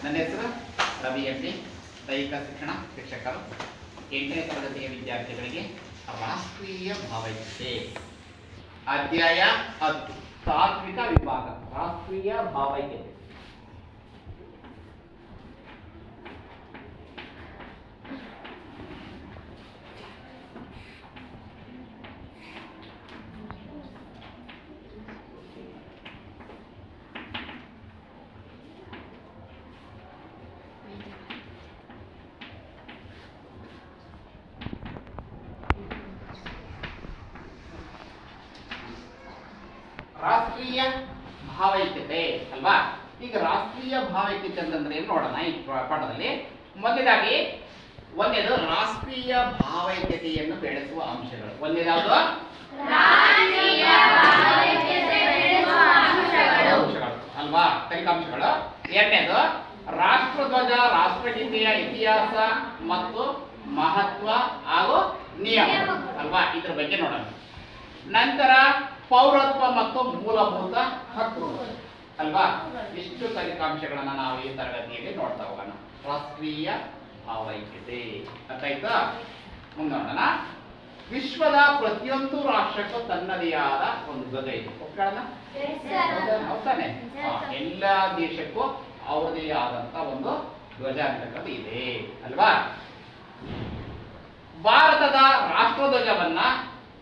ನನ್ನ ಹೆಸರು ರವಿ ಎಂ.ಡಿ. ದೈಹಿಕ ಶಿಕ್ಷಣ ಶಿಕ್ಷಕರು. 8ನೇ ತರಗತಿಯ ವಿದ್ಯಾರ್ಥಿಗಳಿಗೆ ರಾಷ್ಟ್ರೀಯ ಭಾವೈಕ್ಯತೆ ಅಧ್ಯಾಯ 10 ತಾತ್ವಿಕ ವಿಭಾಗ ರಾಷ್ಟ್ರೀಯ ಭಾವೈಕ್ಯತೆ. ರಾಷ್ಟ್ರೀಯ ಭಾವೈಕ್ಯತೆ ಅಲ್ವಾ. ಈಗ ರಾಷ್ಟ್ರೀಯ ಭಾವೈಕ್ಯತೆ ಅಂತಂದ್ರೆ ಏನು ನೋಡೋಣ ಈ ಪಾಠದಲ್ಲಿ. ಮೊದಲನೇದಾಗಿ ಒಂದೇದು ರಾಷ್ಟ್ರೀಯ ಭಾವೈಕ್ಯತೆಯನ್ನು ಬೆಳೆಸುವ ಅಂಶಗಳು. ಒಂದೇದಾವುದು ಅಲ್ವಾ ಫಲಿತಾಂಶಗಳು. ಎರಡನೇದು ರಾಷ್ಟ್ರಧ್ವಜ ರಾಷ್ಟ್ರಗೀತೆಯ ಇತಿಹಾಸ ಮತ್ತು ಮಹತ್ವ ಹಾಗೂ ನಿಯಮ ಅಲ್ವಾ, ಇದ್ರ ಬಗ್ಗೆ ನೋಡೋಣ. ನಂತರ ಪೌರತ್ವ ಮತ್ತು ಮೂಲಭೂತ ಹಕ್ಕುಗಳು ಅಲ್ವಾ. ಇಷ್ಟು ಫಲಿತಾಂಶಗಳನ್ನ ನಾವು ಈ ತರಗತಿಯಲ್ಲಿ ನೋಡ್ತಾ ಹೋಗೋಣ. ರಾಷ್ಟ್ರೀಯ ಭಾವೈಕ್ಯತೆ ಅರ್ಥ ಆಯ್ತಾ. ಮುಂದೆ ನೋಡೋಣ. ವಿಶ್ವದ ಪ್ರತಿಯೊಂದು ರಾಷ್ಟ್ರಕ್ಕೂ ತನ್ನದೇ ಆದ ಒಂದು ಧ್ವಜ ಇದೆ. ಹೌದಾನೆ, ಎಲ್ಲ ದೇಶಕ್ಕೂ ಅವರದೇ ಆದಂತ ಒಂದು ಧ್ವಜ ಅಂತಕ್ಕಂಥದ್ದು ಇದೆ ಅಲ್ವಾ. ಭಾರತದ ರಾಷ್ಟ್ರಧ್ವಜವನ್ನ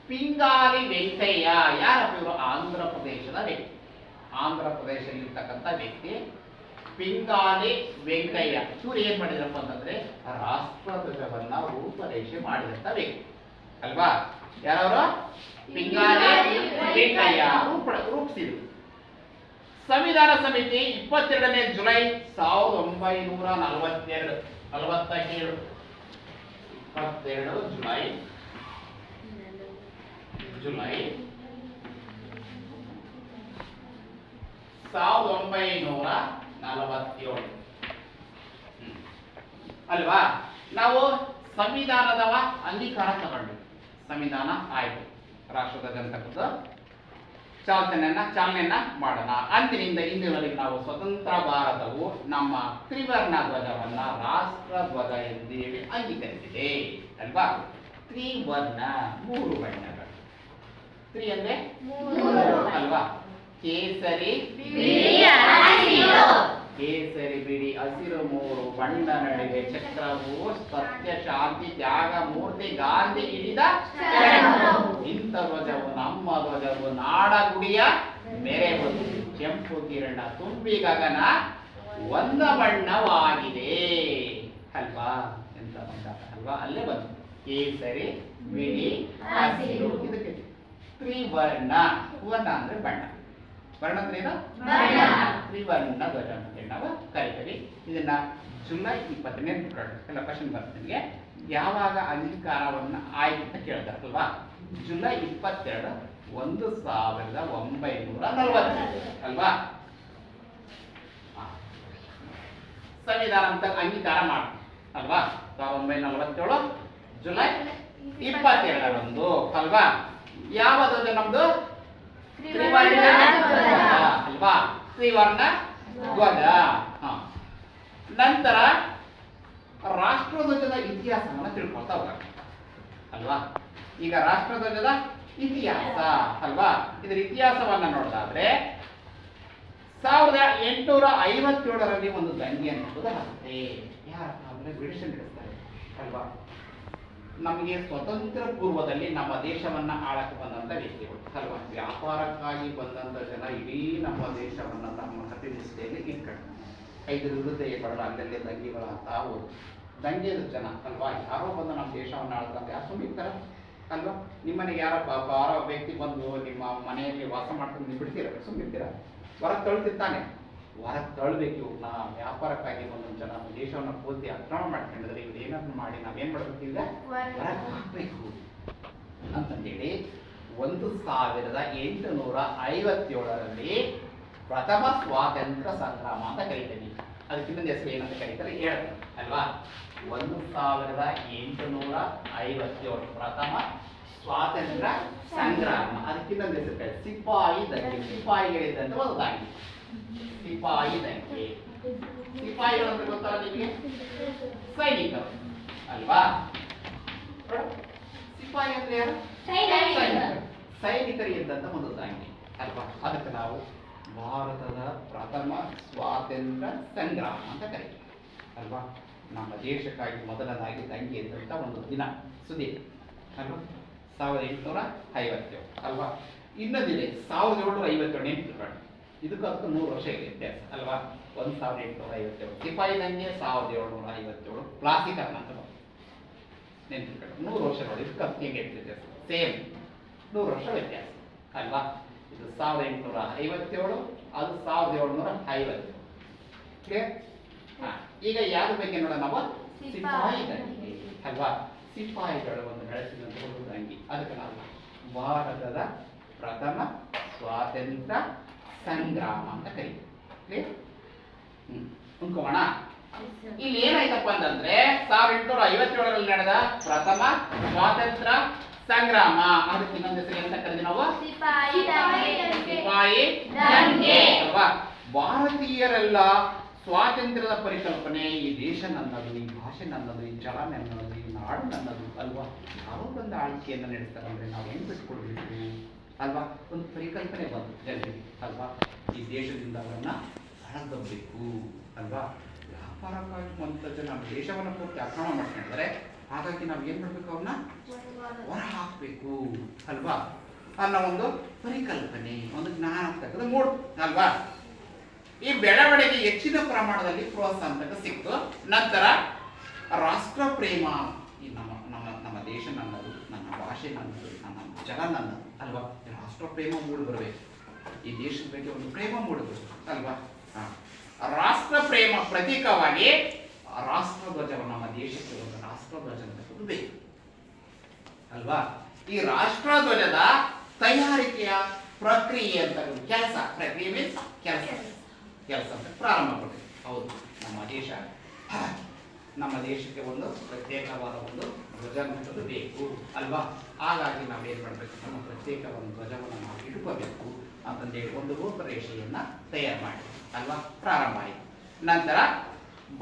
ಪಿಂಗಾಲಿ ವೆಂಕಯ್ಯ, ಯಾರಪ್ಪ ಇವರು? ಆಂಧ್ರ ಪ್ರದೇಶದ ವ್ಯಕ್ತಿ. ಆಂಧ್ರ ಪ್ರದೇಶದಲ್ಲಿರ್ತಕ್ಕಂಥ ವ್ಯಕ್ತಿ ಪಿಂಗಾಲಿ ವೆಂಕಯ್ಯ. ಇವರು ಏನ್ ಮಾಡಿದ್ರಪ್ಪ ಅಂತಂದ್ರೆ ರಾಷ್ಟ್ರಧ್ವಜವನ್ನ ರೂಪರೇಷೆ ಮಾಡಿದಂತ ವ್ಯಕ್ತಿ ಅಲ್ವಾ. ಯಾರವರು? ಪಿಂಗಾಲಿ ವೆಂಕಯ್ಯ ರೂಪಿಸಿದ್ರು. ಸಂವಿಧಾನ ಸಮಿತಿ 22ನೇ ಜುಲೈ 1947 ಜುಲೈ 1947 ಅಲ್ವಾ. ನಾವು ಸಂವಿಧಾನದ ಅಂಗೀಕಾರ ತಗೊಂಡ್ವಿ. ಸಂವಿಧಾನ ಆಯ್ತು, ರಾಷ್ಟ್ರಧ್ವಜ ಅಂತಕ್ಕಂಥದ್ದು ಚಾಲನೆಯನ್ನ ಮಾಡೋಣ. ಅಂದಿನಿಂದ ಇಂದಿನವರೆಗೆ ನಾವು ಸ್ವತಂತ್ರ ಭಾರತವು ನಮ್ಮ ತ್ರಿವರ್ಣ ಧ್ವಜವನ್ನ ರಾಷ್ಟ್ರಧ್ವಜ ಎಂದೇಳಿ ಅಂಗೀಕರಿಸಿದೆ ಅಲ್ವಾ. ತ್ರಿವರ್ಣ, 3 ಬಣ್ಣಗಳು. ತ್ರಿ ಅಂದ್ರೆ ಅಲ್ವಾ. ಕೇಸರಿ ಬಿಳಿ ಹಸಿರು 3 ಬಣ್ಣ ನಡುವೆ ಚಕ್ರವು ಸತ್ಯ ಶಾಂತಿ ತ್ಯಾಗ ಮೂರ್ತಿ ಗಾಂಧಿ ಹಿಡಿದ ಇಂಥ ಧ್ವಜವು ನಮ್ಮ ಧ್ವಜವು ನಾಡಗುಡಿಯ ಮೆರೆವುದು ಕೆಂಪು ಕಿರಣ ತುಂಬಿ ಗಗನ ಒಂದ ಬಣ್ಣವಾಗಿದೆ ಅಲ್ವಾ. ಎಂತ ಬಣ್ಣ ಅಲ್ವಾ, ಅಲ್ಲೇ ಬಂತು ಕೇಸರಿ ಬಿಳಿ ಹಸಿರು. ಇದಕ್ಕೆ ತ್ರಿವರ್ಣ, ವರ್ಣ ಅಂದ್ರೆ ಬಣ್ಣ, ವರ್ಣ ಅಂದ್ರೆ ಏನು? ತ್ರಿವರ್ಣ ಧ್ವಜ ಅಂತ ನಾವು ಕರಿತೀವಿ. ಇದನ್ನ ಜುಲೈ 20ನೇ ಎಲ್ಲ ಕ್ವಶನ್ ಬರ್ತದೆ ನಿಮಗೆ. ಯಾವಾಗ ಅಂಗೀಕಾರವನ್ನ ಆಯ್ತು ಅಂತ ಕೇಳ್ತಾರಲ್ವಾ. ಜುಲೈ 22, 1940 ಅಲ್ವಾ. ಸಂವಿಧಾನ ಅಂತ ಅಂಗೀಕಾರ ಮಾಡಿ ಅಲ್ವಾ. 1947 ಜುಲೈ 22ರಂದು ಅಲ್ವಾ. ಯಾವ ಧ್ವಜ ನಮ್ದು? ತ್ರಿವರ್ಣ ಅಲ್ವಾ, ತ್ರಿವರ್ಣ ಧ್ವಜ. ನಂತರ ರಾಷ್ಟ್ರಧ್ವಜದ ಇತಿಹಾಸವನ್ನ ತಿಳ್ಕೊಳ್ತಾ ಹೋಗೋಣ ಅಲ್ವಾ. ಈಗ ರಾಷ್ಟ್ರಧ್ವಜದ ಇತಿಹಾಸ ಅಲ್ವಾ. ಇದರ ಇತಿಹಾಸವನ್ನ ನೋಡೋದಾದ್ರೆ 1857ರಲ್ಲಿ ಒಂದು ದಂಗೆ ಅನ್ನೋದು ಆಗುತ್ತೆ. ಯಾರಪ್ಪ ಅಂದ್ರೆ ಬ್ರಿಟಿಷ್ ನಡೆಸ್ತಾರೆ ಅಲ್ವಾ. ನಮಗೆ ಸ್ವತಂತ್ರ ಪೂರ್ವದಲ್ಲಿ ನಮ್ಮ ದೇಶವನ್ನ ಆಳಕ್ಕೆ ಬಂದಂತ ವ್ಯಕ್ತಿಗಳು ಅಲ್ವಾ. ವ್ಯಾಪಾರಕ್ಕಾಗಿ ಬಂದಂತ ಜನ ಇಡೀ ನಮ್ಮ ದೇಶವನ್ನ ತಮ್ಮ ಕಪಿನಿಷ್ಠೆಯಲ್ಲಿ ಇಟ್ಕೊಂಡು 5 ವಿರುದ್ಧ ಏರ್ಪಡಲು ಅಲ್ಲಲ್ಲೇ ದಂಗೆಗಳಾಗ್ತಾ ಹೋದ್ರು. ದಂಗೆದ ಜನ ಅಲ್ವಾ. ಯಾರೋ ಬಂದು ನಮ್ಮ ದೇಶವನ್ನ ಆಳ್ತಾರೆ, ಯಾರು ಸುಮ್ಮಿರ್ತಾರೆ ಅಲ್ವಾ. ನಿಮ್ಮನೆಗೆ ಯಾರೋ ವ್ಯಕ್ತಿ ಬಂದು ನಿಮ್ಮ ಮನೆಯಲ್ಲಿ ವಾಸ ಮಾಡ್ಕೊಂಡು ನೀವು ಬಿಡ್ತೀರ? ಸುಮ್ಮಿರ್ತೀರ? ಹೊರಗೆ ತಳ್ತಿರ್ತಾನೆ. ಹೊರಗೆ ತಳ್ಬೇಕು. ಇವ್ರನ್ನ ವ್ಯಾಪಾರಕ್ಕಾಗಿ ಒಂದೊಂದು ಜನ ದೇಶವನ್ನು ಪೂರ್ತಿ ಆಕ್ರಮಣ ಮಾಡ್ಕೊಂಡಿದ್ರೆ ಇವ್ರು ಏನಾದ್ರು ಮಾಡಿ ನಾವೇನ್ ಮಾಡ್ಬೇಕು? ಈಗ ಹೊರಗೆ ಹಾಕ್ಬೇಕು ಅಂತಂದೇಳಿ 1857ರಲ್ಲಿ ಪ್ರಥಮ ಸ್ವಾತಂತ್ರ್ಯ ಸಂಗ್ರಾಮ ಅಂತ ಕರೀತೀವಿ. ಅದಕ್ಕಿಂತ ಹೆಸರು ಏನಂತ ಕರೀತಾರೆ ಹೇಳ್ತಾರೆ ಅಲ್ವಾ. 1857 ಪ್ರಥಮ ಸ್ವಾತಂತ್ರ್ಯ ಸಂಗ್ರಾಮ. ಅದಕ್ಕಿಂತ ಹೆಸರು ಸಿಪಾಯಿ ದಂಗೆ. ಸಿಪಾಯಿಗಳಿದ್ದಂತ ಒಂದು ದಾಂಗೆ ಸಿಪಾಯಿ ದಂಗೆ. ಸಿಪಾಯಿಗಳು ಅಂದ್ರೆ ಗೊತ್ತಲ್ಲ ನಿಮಗೆ? ಸೈನಿಕರು ಅಲ್ವಾ? ಸಿಪಾಯಿ ಅಂದ್ರೆ ಯಾರು? ಸೈನಿಕರು ಇದ್ದಂತ ಒಂದು ದಂಗೆ ಅಲ್ವಾ? ಅದಕ್ಕೆ ನಾವು ಭಾರತದ ಪ್ರಥಮ ಸ್ವಾತಂತ್ರ್ಯ ಸಂಗ್ರಾಮ ಅಂತ ಕರೀತೀವಿ ಅಲ್ವಾ? ನಮ್ಮ ದೇಶಕ್ಕಾಗಿ ಮೊದಲನಾಗಿ ದಂಗೆ ಎದ್ದಂತ ಒಂದು ದಿನ ಸುದೀಪ್ ಅಲ್ವಾ? 1857 ಅಲ್ವಾ? ಇನ್ನೊಂದಿದೆ 1757 ನೆನಪಿಟ್ಕೊಳ್ಳಿ. ಇದಕ್ಕೂ 100 ವರ್ಷ ಇದೆ ವ್ಯತ್ಯಾಸ ಅಲ್ವಾ? 1857 ಸಿಪಾಯಿ ದಂಗೆ 1757 ಕ್ಲಾಸಿಕಲ್ ಅಂತ ನೆನಪಿಟ್ಕೊಳ್ಳಿ. 100 ವರ್ಷ ನೋಡಿ. ಇದಕ್ಕೆ ಹೇಗೆ ವ್ಯತ್ಯಾಸ ಸೇಮ್ 100 ವರ್ಷ ವ್ಯತ್ಯಾಸ ಅಲ್ವಾ? ಇದು 1857 ಅದು 1757 ಕ್ಲಿಯರ್? ಈಗ ಯಾರ ಬಗ್ಗೆ ನೋಡೋಣ ನಾವು? ಸಿಪಾಯಿ ದಂಗೆ ಅಲ್ವಾ? ಸಿಪಾಯಿಗಳು ಒಂದು ನಡೆಸಿದಂತ ಒಂದು ದಂಗೆ. ಅದಕ್ಕೆ ನಾವು ಭಾರತದ ಪ್ರಥಮ ಸ್ವಾತಂತ್ರ್ಯ ಸಂಗ್ರಾಮ ಅಂತ ಕರೀತೀವಿ. ಕ್ಲಿಯರ್? ಉಂಕೋಣ. ಇಲ್ಲಿ ಏನಾಯ್ತಪ್ಪ ಅಂತಂದ್ರೆ 1857ರಲ್ಲಿ ನಡೆದ ಪ್ರಥಮ ಸ್ವಾತಂತ್ರ್ಯ ಸಂಗ್ರಾಮ. ಅದಕ್ಕೆ ಇನ್ನೊಂದು ಹೆಸರು ಅಂತ ಕರೆದ್ವಿ ನಾವು? ಸಿಪಾಯಿ ದಂಗೆ ಅಲ್ವಾ? ಭಾರತೀಯರೆಲ್ಲ ಸ್ವಾತಂತ್ರ್ಯದ ಪರಿಕಲ್ಪನೆ, ಈ ದೇಶ ನನ್ನದು, ಈ ಭಾಷೆ ನನ್ನದು, ಈ ಜಲ ನನ್ನದು, ಈ ನಾಡು ನನ್ನದು ಅಲ್ವಾ? ಯಾವ ಒಂದು ಆಳ್ವಿಕೆಯನ್ನು ನಡೆಸ್ತಾರೆ ಅಂದ್ರೆ ನಾವು ಹೆಂಗ್ ಬಿಟ್ಕೊಡ್ಬೇಕು ಅಲ್ವಾ? ಒಂದು ಪರಿಕಲ್ಪನೆ ಬಂತು ಜನರಿಗೆ ಅಲ್ವಾ? ಈ ದೇಶದಿಂದ ಅವರನ್ನ ಹೊರಗಬೇಕು ಅಲ್ವಾ? ವ್ಯಾಪಾರಕ್ಕಾಗಿ ಒಂದು ಜನ ನಮ್ಮ ದೇಶವನ್ನು ಪೂರ್ತಿ ಆಕ್ರಮಣ ಮಾಡ್ಕೊಂಡಿದ್ದಾರೆ. ಹಾಗಾಗಿ ನಾವು ಏನ್ ಮಾಡ್ಬೇಕು? ಅವ್ರನ್ನ ಹೊರ ಹಾಕ್ಬೇಕು ಅಲ್ವಾ? ಅನ್ನೋ ಒಂದು ಪರಿಕಲ್ಪನೆ, ಒಂದು ಜ್ಞಾನ ತೆಗೆದು ಮೂಡ್ ಅಲ್ವಾ? ಈ ಬೆಳವಣಿಗೆ ಹೆಚ್ಚಿನ ಪ್ರಮಾಣದಲ್ಲಿ ಪ್ರೋತ್ಸಾಹ ಸಿಕ್ತು. ನಂತರ ರಾಷ್ಟ್ರ ಪ್ರೇಮ, ಈ ನಮ್ಮ ನಮ್ಮ ನಮ್ಮ ದೇಶ ನನ್ನದು, ನನ್ನ ಭಾಷೆ ನನ್ನದು, ನನ್ನ ಜಲ ನನ್ನದು ಅಲ್ವಾ? ರಾಷ್ಟ್ರ ಪ್ರೇಮ ಮೂಡಿ ಬರಬೇಕು. ಈ ದೇಶದ ಬಗ್ಗೆ ಒಂದು ಪ್ರೇಮ ಮೂಡಬೇಕು ಅಲ್ವಾ? ರಾಷ್ಟ್ರ ಪ್ರೇಮ ಪ್ರತೀಕವಾಗಿ ರಾಷ್ಟ್ರ ಧ್ವಜವನ್ನು, ನಮ್ಮ ದೇಶಕ್ಕೆ ಒಂದು ರಾಷ್ಟ್ರ ಧ್ವಜ ಅಂತ ಬೇಕು ಅಲ್ವಾ? ಈ ರಾಷ್ಟ್ರ ಧ್ವಜದ ತಯಾರಿಕೆಯ ಪ್ರಕ್ರಿಯೆ ಅಂತ ಕೆಲಸ, ಪ್ರಕ್ರಿಯೆ ಮೀನ್ಸ್ ಕೆಲಸ ಅಂತ ಪ್ರಾರಂಭಗೊಂಡಿದೆ. ಹೌದು, ನಮ್ಮ ದೇಶಕ್ಕೆ ಒಂದು ಪ್ರತ್ಯೇಕವಾದ ಒಂದು ಧ್ವಜ ಬೇಕು ಅಲ್ವಾ? ಹಾಗಾಗಿ ನಾವೇನ್ ಮಾಡಬೇಕು? ನಮ್ಮ ಪ್ರತ್ಯೇಕ ಒಂದು ಧ್ವಜವನ್ನು ನಾವು ಇಟ್ಕೋಬೇಕು ಅಂತಂದೇಳಿ ಒಂದು ರೂಪರೇಷೆಯನ್ನ ತಯಾರು ಮಾಡಿ ಅಲ್ವಾ? ಪ್ರಾರಂಭ ಆಯಿತು. ನಂತರ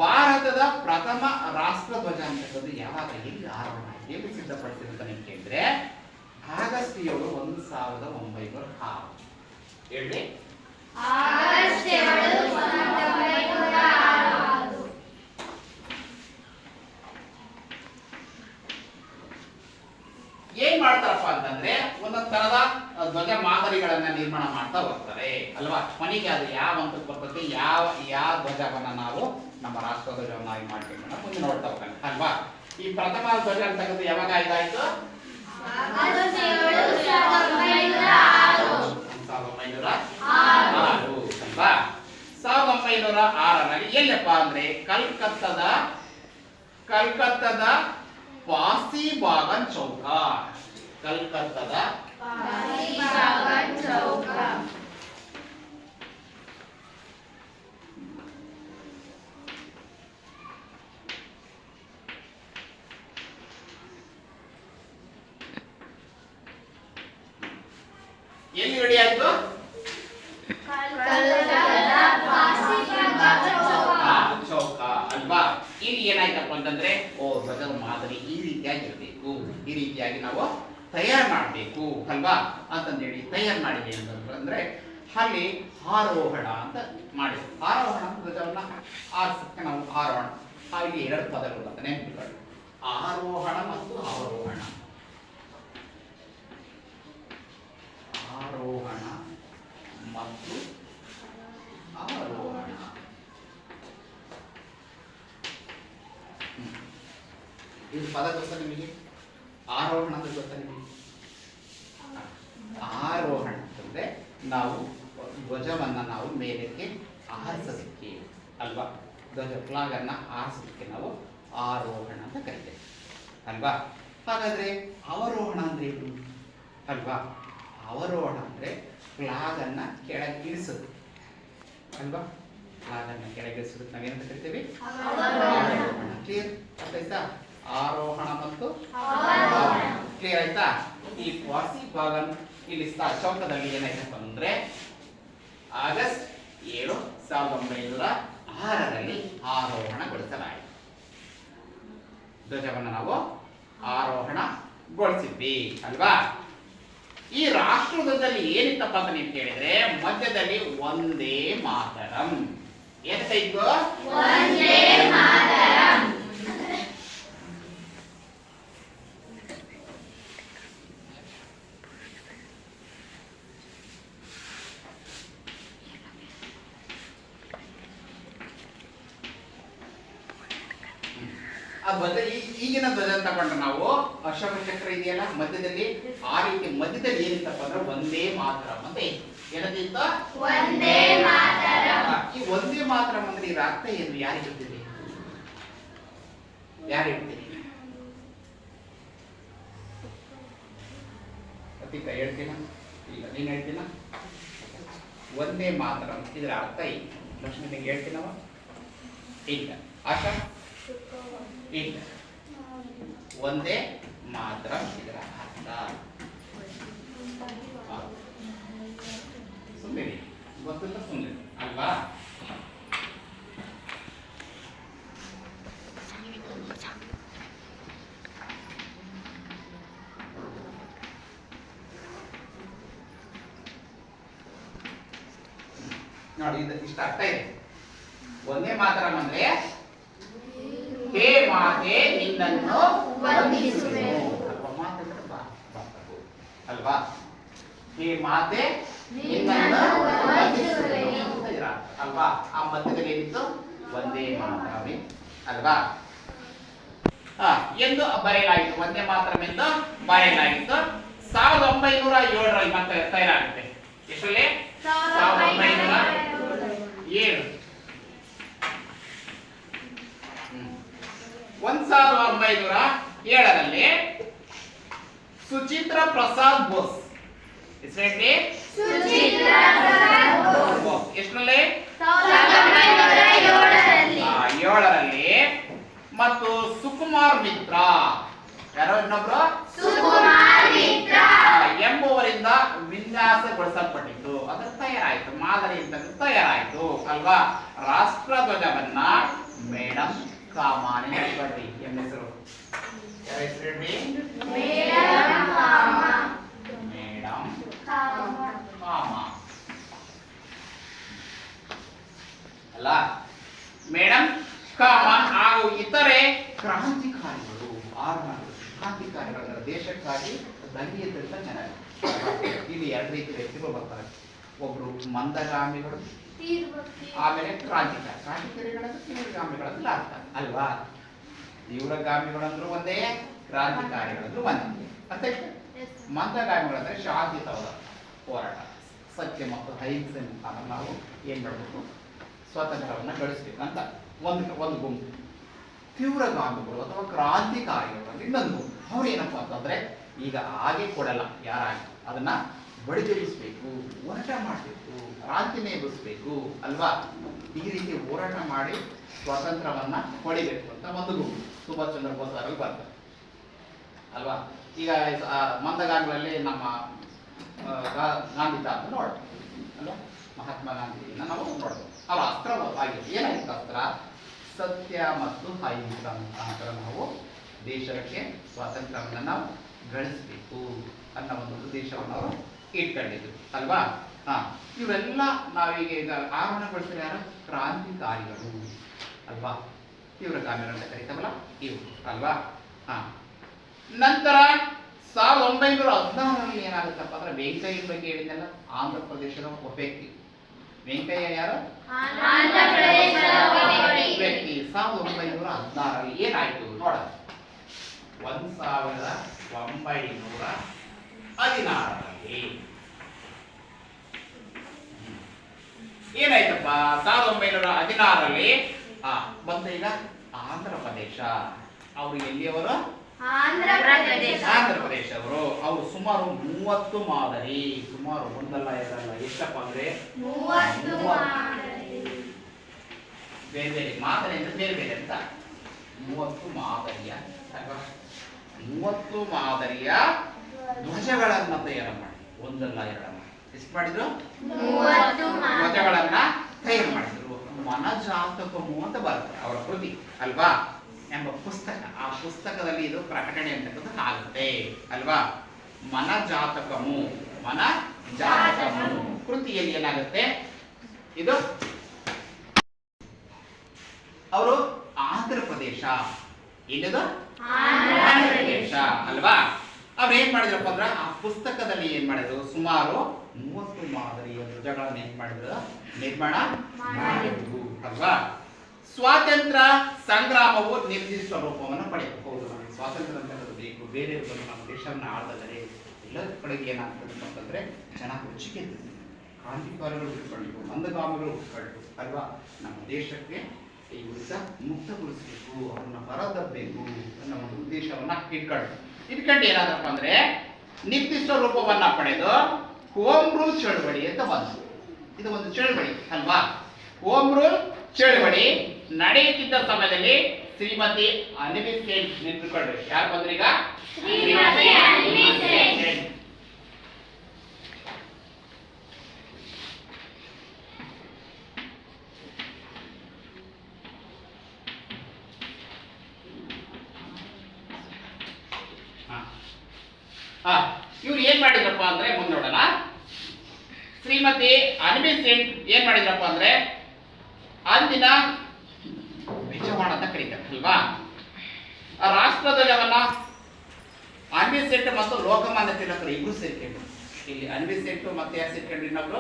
ಭಾರತದ ಪ್ರಥಮ ರಾಷ್ಟ್ರ ಧ್ವಜ ಅಂತಕ್ಕಂಥದ್ದು ಯಾವಾಗ ಎಲ್ಲಿ ಆರೋಹಣ ಎಲ್ಲಿ ಸಿದ್ಧಪಡಿಸಿದೆ ಅಂತ ನೀವು ಕೇಳಿದ್ರೆ ಆಗಸ್ಟ್ 7, 1906 ಹೇಳಿ. ಏನ್ ಮಾಡ್ತಾರಪ್ಪ ಅಂತಂದ್ರೆ ಒಂದೊಂದ್ ತರದ ಧ್ವಜ ಮಾದರಿಗಳನ್ನ ನಿರ್ಮಾಣ ಮಾಡ್ತಾ ಹೋಗ್ತಾರೆ ಅಲ್ವಾ? ಕೊನೆಗೆ ಅದು ಯಾವ ಹಂತಕ್ಕೆ ಬರ್ತದೆ, ಯಾವ ಧ್ವಜವನ್ನ ನಾವು ನಮ್ಮ ರಾಷ್ಟ್ರ ಧ್ವಜವನ್ನಾಗಿ ಮಾಡ್ಕೊಂಡು ಮುಂದೆ ನೋಡ್ತಾ ಹೋಗೋಣ ಅಲ್ವಾ? ಈ ಪ್ರಥಮ ಧ್ವಜ ಅಂತಕ್ಕಂಥದ್ದು ಯಾವಾಗ ಇದಾಯ್ತು? 1906 ಅಲ್ವಾ? 1906ರಲ್ಲಿ ಎಲ್ಲಪ್ಪ ಅಂದ್ರೆ ಕಲ್ಕತ್ತದ ಪಾಸಿ ಬಾಗನ್ ಚೌಕ. ಕಲ್ಕತ್ತದ ಎಲ್ಲಿ ರೆಡಿ ಆಯ್ತು? ಚೌಕ ಅಲ್ವಾ? ಇಲ್ಲಿ ಏನಾಯ್ತಪ್ಪ ಅಂತಂದ್ರೆ ಧ್ವಜದ ಮಾದರಿ ಈ ರೀತಿಯಾಗಿರ್ಬೇಕು, ಈ ರೀತಿಯಾಗಿ ನಾವು ತಯಾರು ಮಾಡಬೇಕು ಅಲ್ವಾ ಅಂತಂದೇಳಿ ತಯಾರು ಮಾಡಿದೆ ಅಂತಂದ್ರೆ ಅಲ್ಲಿ ಆರೋಹಣ ಅಂತ ಮಾಡಿದ್ವಿ. ಆರೋಹಣ ಅಂತ ಧ್ವಜವನ್ನ ಆರಿಸಕ್ಕೆ ನಾವು ಆರೋಹಣ, ಇಲ್ಲಿ 2 ಪದಗಳು ಅಂತ ನೆನಪಿಟ್ಕೊಳ್ಳಿ. ಆರೋಹಣ ಮತ್ತು ಅವರೋಹಣ. ಆರೋಹಣ ಮತ್ತು ಅವರೋಹಣ. ಇದು ಪದ ಗೊತ್ತಾ ನಿಮಗೆ? ಆರೋಹಣ ಅಂದ್ರೆ ಗೊತ್ತಾ ನಿಮಗೆ? ಆರೋಹಣ ಅಂತಂದ್ರೆ ನಾವು ಧ್ವಜವನ್ನ ನಾವು ಮೇಲಕ್ಕೆ ಆರಿಸೋದಕ್ಕೆ ಅಲ್ವಾ? ಧ್ವಜ ಫ್ಲಾಗ್ ಅನ್ನ ಆರಿಸೋದಕ್ಕೆ ನಾವು ಆರೋಹಣ ಅಂತ ಕರಿತೇವೆ ಅಲ್ವಾ? ಹಾಗಾದ್ರೆ ಅವರೋಹಣ ಅಂದ್ರೆ ಏನು ಅಲ್ವಾ? ಅವರೋಹಣ ಅಂದ್ರೆ ಫ್ಲಾಗ್ ಅನ್ನ ಕೆಳಗೆ ಇಳಿಸೋದು ಅಲ್ವಾ? ಫ್ಲಾಗ್ ಅನ್ನ ಕೆಳಗೆ ಇಳಿಸೋದಕ್ಕೆ ನಾವೇನಂತ ಕರಿತೇವೆ? ಅವರೋಹಣ. ಕ್ಲಿಯರ್ ಆಯ್ತಾ? ಆರೋಹಣ ಮತ್ತು ಕ್ಲಿಯರ್ ಆಯ್ತಾ? ಈ ಪಾಸಿ ಬಾಗನ್ ಇಲ್ಲಿ ಚೌಕದಲ್ಲಿ ಏನಾಯ್ತಪ್ಪ ಅಂದ್ರೆ ಆಗಸ್ಟ್ 1906ರಲ್ಲಿ ಆರೋಹಣಗೊಳಿಸಲಾಯಿತು. ಧ್ವಜವನ್ನು ನಾವು ಆರೋಹಣಗೊಳಿಸಿದ್ವಿ ಅಲ್ವಾ. ಈ ರಾಷ್ಟ್ರಧ್ವಜದಲ್ಲಿ ಏನಿತ್ತಪ್ಪ ಅಂತ ನೀವು ಕೇಳಿದ್ರೆ ಮಧ್ಯದಲ್ಲಿ ಒಂದೇ ಮಾತರಂ. ಎಂತ ಇತ್ತು? ಒಂದೇ ಮಾತರಂ. ಧ್ವಜ ಈಗಿನ ಧ್ವಜ ತಗೊಂಡ್ರೆ ನಾವು ಅಶೋಕ ಚಕ್ರ ಇದೆಯಲ್ಲ ಮಧ್ಯದಲ್ಲಿ, ಆ ರೀತಿ ಮಧ್ಯದಲ್ಲಿ ಏನಿತ್ತಪ್ಪ ಅಂದ್ರೆ ಒಂದೇ ಮಾತರಂ ಅಂತ ಏನಂತ? ಒಂದೇ ಮಾತರಂ. ಈ ಒಂದೇ ಮಾತರಂ ಅಂದ್ರೆ ಇದರ ಅರ್ಥ ಏನು? ಯಾರಿಗೆ ಗೊತ್ತಿದೆ? ಯಾರು ಹೇಳ್ತೀರಿ? ಅತಿಕ ಹೇಳ್ತೀನ? ಇಲ್ಲ ನೀನ್ ಹೇಳ್ತೀನ? ಒಂದೇ ಮಾತರಂ ಇದರ ಅರ್ಥ ಏನು? ಲಕ್ಷ್ಮೀ ನಿಂಗೆ ಹೇಳ್ತೀನವ? ಇಲ್ಲ. ಆಶಾ? ಇಲ್ಲ. ಒಂದೇ ಮಾತರಂ ಇದರ ಅರ್ಥ. ಸುಮ್ಮನೆ ಗೊತ್ತಿಲ್ಲ, ಸುಮ್ಮನೆ ಅಲ್ವಾ? ನೋಡಿ ಇದು ಇಷ್ಟ ಅರ್ಥ ಇದೆ. ಒಂದೇ ಮಾತರಂ ಅಂದ್ರೆ ಹೇ ಮಾತೆ ನಿನ್ನನ್ನು ವಂದಿಸುವೆನು ಅಲ್ವಾ. ಹೇ ಮಾತೆ ನಿನ್ನನ್ನು ವಂದಿಸುವೆನು ಅಲ್ವಾ. ಆ ಮಧ್ಯದಲ್ಲಿ ಏನಿತ್ತು? ಒಂದೇ ಮಾತರಂ ಅಲ್ವಾ ಎಂದು ಬರೆಯಲಾಗಿತ್ತು. ಒಂದೇ ಮಾತರಂ ಎಂದು ಬರೆಯಲಾಗಿತ್ತು. 1907ರಲ್ಲಿ ಮತ್ತೆ ತಯಾರಾಗುತ್ತೆ. ಎಷ್ಟರಲ್ಲಿ? 1907. 1907ರಲ್ಲಿ ಸುಚಿತ್ರ ಪ್ರಸಾದ್ ಬೋಸ್ ಎಷ್ಟರಲ್ಲಿ? ಎಷ್ಟರಲ್ಲಿ? 1907ರಲ್ಲಿ ಮತ್ತು ಸುಕುಮಾರ್ ಮಿತ್ರ ಯಾರೋ ಇನ್ನೊಬ್ರು ಎಂಬುವರಿಂದ ವಿನ್ಯಾಸಗೊಳಿಸಲ್ಪಟ್ಟಿತ್ತು. ಅದು ತಯಾರಾಯಿತು, ಮಾದರಿ ತಯಾರಾಯಿತು ಅಲ್ವಾ. ರಾಷ್ಟ್ರಧ್ವಜವನ್ನ ಮೇಡಮ್ ಕಾಮಾನಿ ನೆನಪಿಡ್ರಿ. ಎಂ ಹೆಸರು ಯಾರ ಹೆಸರು ಹೇಳ್ರಿ? ಮೇಡಮ್ ಕಾಮ ಅಲ್ಲ. ಮೇಡಮ್ ಕಾಮ ಹಾಗೂ ಇತರೆ ಕ್ರಾಂತಿಕಾರಿಗಳು, ಕ್ರಾಂತಿಕಾರಿಗಳು ದೇಶಕ್ಕಾಗಿ ದಂಗೆ ಎದ್ದಂತ ಜನರು. ಇಲ್ಲಿ ಎರಡು ರೀತಿ ವ್ಯಕ್ತಿಗಳು ಬರ್ತಾರೆ. ಒಬ್ರು ಮಂದಗಾಮಿಗಳು, ಆಮೇಲೆ ಕ್ರಾಂತಿಕಾರಿಗಳಂದ್ರೆ ತೀವ್ರಗಾಮಿಗಳಂದ್ರೆ ಅರ್ಥ ಅಲ್ವಾ. ತೀವ್ರಗಾಮಿಗಳಂದ್ರು ಒಂದೇ, ಕ್ರಾಂತಿಕಾರಿಗಳಂದ್ರು ಒಂದೇ ಅಂತ. ಮಂದಗಾಮಿಗಳಂದ್ರೆ ಶಾಂತಿಯುತವಾದ ಹೋರಾಟ, ಸತ್ಯ ಮತ್ತು ಅಹಿಂಸೆ ಮುಖಾನ ನಾವು ಏನ್ ಮಾಡಬೇಕು? ಸ್ವಾತಂತ್ರ್ಯವನ್ನ ಗಳಿಸ್ಬೇಕು ಅಂತ ಒಂದು ಗುಂಪು. ತೀವ್ರಗಾಮಿಗಳು ಅಥವಾ ಕ್ರಾಂತಿಕಾರಿಗಳು ಅಂದ್ರೆ ಇನ್ನೊಂದು ಗುಂಪು. ಅವ್ರು ಏನಪ್ಪಾ ಅಂತಂದ್ರೆ ಈಗ ಹಾಗೆ ಕೊಡಲ್ಲ, ಯಾರಾಗಿ ಅದನ್ನ ಬಡಿದೆರಿಸಬೇಕು, ಹೋರಾಟ ಮಾಡಬೇಕು, ಕ್ರಾಂತಿನೇ ಎಬ್ಬಿಸ್ಬೇಕು ಅಲ್ವಾ. ಈ ರೀತಿ ಹೋರಾಟ ಮಾಡಿ ಸ್ವಾತಂತ್ರ್ಯವನ್ನ ಪಡಿಬೇಕು ಅಂತ ಒಂದು ಗುಂಪು ಸುಭಾಷ್ ಚಂದ್ರ ಬೋಸ್ ಅವರಲ್ಲಿ ಬರ್ತಾರೆ ಅಲ್ವಾ. ಈಗ ಮಂದಗಾಮಿಗಳಲ್ಲಿ ನಮ್ಮ ಗಾಂಧಿ ತಾತ ನೋಡ್ಬೋದು ಅಲ್ವಾ. ಮಹಾತ್ಮ ಗಾಂಧಿಯನ್ನ ನಾವು ನೋಡ್ಬೋದು. ಅವರ ಅಸ್ತ್ರ ಆಗಿದೆ. ಏನಾಯ್ತು ಅಸ್ತ್ರ? ಸತ್ಯ ಮತ್ತು ಅಹಿಂಸೆ ಮುಖಾಂತರ ನಾವು ದೇಶಕ್ಕೆ ಸ್ವಾತಂತ್ರ್ಯವನ್ನು ನಾವು ಗಳಿಸಬೇಕು ಅನ್ನೋ ಒಂದು ಉದ್ದೇಶವನ್ನು ಅವರು ಇಟ್ಕೊಂಡಿದ್ರು ಅಲ್ವಾ. ಇವೆಲ್ಲ ನಾವೀಗ ಆರೋಹಣಗೊಳಿಸಿದ ಯಾರು? ಕ್ರಾಂತಿಕಾರಿಗಳು ಅಲ್ವಾ. ತೀವ್ರಗಾಮಿಗಳು ಅಂತ ಕರಿತಾವಲ್ಲ ಇವು ಅಲ್ವಾ. ನಂತರ 1916ರಲ್ಲಿ ಏನಾಗುತ್ತಪ್ಪ ಅಂದ್ರೆ ವೆಂಕಯ್ಯನ ಬಗ್ಗೆ ಹೇಳಿದ್ದೆಲ್ಲ. ಆಂಧ್ರ ಪ್ರದೇಶದ ಒಬ್ಬ ವ್ಯಕ್ತಿ ವೆಂಕಯ್ಯ ಯಾರು? ವ್ಯಕ್ತಿ. 1916ರಲ್ಲಿ ಏನಾಯ್ತು ನೋಡ. 1916ರಲ್ಲಿ ಏನಾಯ್ತಪ್ಪ? 1916ರಲ್ಲಿ ಬಂದ ಈಗ ಆಂಧ್ರ ಪ್ರದೇಶ. ಅವರು ಎಲ್ಲಿಯವರು? ಆಂಧ್ರ ಪ್ರದೇಶ ಅವರು. ಅವರು ಸುಮಾರು 30 ಮಾದರಿ, ಸುಮಾರು ಒಂದಲ್ಲ ಎರಡಲ್ಲ, ಎಷ್ಟಪ್ಪ ಅಂದ್ರೆ 30 ಬೇರೆ ಬೇರೆ ಮಾದರಿ ಅಂದ್ರೆ ಬೇರೆ ಬೇರೆ ಅಂತ 30 ಮಾದರಿಯ 30 ಮಾದರಿಯ ಧ್ವಜಗಳನ್ನ ತಯಾರು ಮಾಡಿ, ಒಂದಲ್ಲ ಎರಡಲ್ಲ, ಎಷ್ಟು ಮಾಡಿದ್ರು? 30 ಧ್ವಜಗಳನ್ನ ತಯಾರು ಮಾಡಿದ್ರು. ಮನಜಾತಕಮು ಅಂತ ಬರುತ್ತೆ ಅವರ ಕೃತಿ ಅಲ್ವಾ ಎಂಬ ಪುಸ್ತಕ. ಆ ಪುಸ್ತಕದಲ್ಲಿ ಇದು ಪ್ರಕಟಣೆ ಅಂತಕ್ಕಂಥದ್ದು ಆಗುತ್ತೆ ಅಲ್ವಾ. ಮನಜಾತಕಮು ಕೃತಿಯಲ್ಲಿ ಏನಾಗುತ್ತೆ ಇದು ಅವರು ಆಂಧ್ರ ಪ್ರದೇಶ ಏನದು ಆಂಧ್ರ ಪ್ರದೇಶ ಅಲ್ವಾ. ಅವ್ರು ಏನ್ ಮಾಡಿದ್ರಪ್ಪ ಅಂದ್ರೆ ಆ ಪುಸ್ತಕದಲ್ಲಿ ಏನ್ ಮಾಡಿದ್ರು ಸುಮಾರು 30 ಮಾದರಿಯ ಧ್ವಜಗಳನ್ನ ಏನ್ ಮಾಡಿದ್ರು ನಿರ್ಮಾಣ ಮಾಡಿದ್ರು ಅಲ್ವಾ. ಸ್ವಾತಂತ್ರ್ಯ ಸಂಗ್ರಾಮವು ನಿರ್ದಿಷ್ಟ ರೂಪವನ್ನು ಪಡೆಯಬಹುದು. ಸ್ವಾತಂತ್ರ್ಯ ಅಂತ ಬೇಕು, ಬೇರೆ ನಮ್ಮ ದೇಶವನ್ನ ಆಳದಲ್ಲದೆ ಎಲ್ಲ ಕಡೆಗೆ ಏನಾಗ್ತದೆ ಅಂತಂದ್ರೆ ಜನ ರುಚಿಗೆ ಕ್ರಾಂತಿಕಾರಿಗಳು ಹುಟ್ಕೊಂಡು ಮಂದಗಾಮಿಗಳು ಹುಟ್ಕೊಂಡು ಅಲ್ವಾ. ನಮ್ಮ ದೇಶಕ್ಕೆ ಈ ವಿರುದ್ಧ ಮುಕ್ತಗೊಳಿಸಬೇಕು, ಅವ್ರನ್ನ ಹೊರದಬ್ಬಬೇಕು ಅನ್ನೋ ಒಂದು ಉದ್ದೇಶವನ್ನ ಇಟ್ಕೊಂಡು ಏನಾದ್ರಪ್ಪ ಅಂದ್ರೆ ನಿರ್ದಿಷ್ಟ ರೂಪವನ್ನ ಪಡೆದು ಹೋಮ್ ರೂಲ್ ಚಳವಳಿ ಅಂತ ಬಂತು. ಇದು ಒಂದು ಚಳವಳಿ ಅಲ್ವಾ. ಹೋಮ್ ರೂಲ್ ಚಳವಳಿ ನಡೆಯುತ್ತಿದ್ದ ಸಮಯದಲ್ಲಿ ಶ್ರೀಮತಿ ಅನಿಬಿ ಸೇನ್ ನಿಂತುಕೊಂಡ್ರು. ಯಾರು ಬಂದ್ರಿ ಈಗ? ಶ್ರೀಮತಿ ಅನಿಬಿ ಸೇನ್. ಇವ್ರು ಏನ್ ಮಾಡಿದ್ರಪ್ಪ ಅಂದ್ರೆ ಮುಂದೋಡೋಣ. ಶ್ರೀಮತಿ ಅನಿಬಿ ಸೇನ್ ಏನ್ ಮಾಡಿದ್ರಪ್ಪ ಅಂದ್ರೆ ಅಂದಿನ ವಿಜಯವಾಡ ಅಂತ ಕರೀತಾರೆ ಅಲ್ವಾ. ಆ ರಾಷ್ಟ್ರಧ್ವಜವನ್ನ ಅನಿಬಿ ಸೇನ್ ಮತ್ತು ಲೋಕಮಾನ್ಯ ತಿಲಕರು ಇಬ್ರು ಸೇರ್ಕೊಂಡ್ರು. ಇಲ್ಲಿ ಅನಿಬಿ ಸೇನ್ ಮತ್ತೆ ಯಾರು ಸೇರ್ಕೊಂಡ್ರು? ಇನ್ನೊಬ್ರು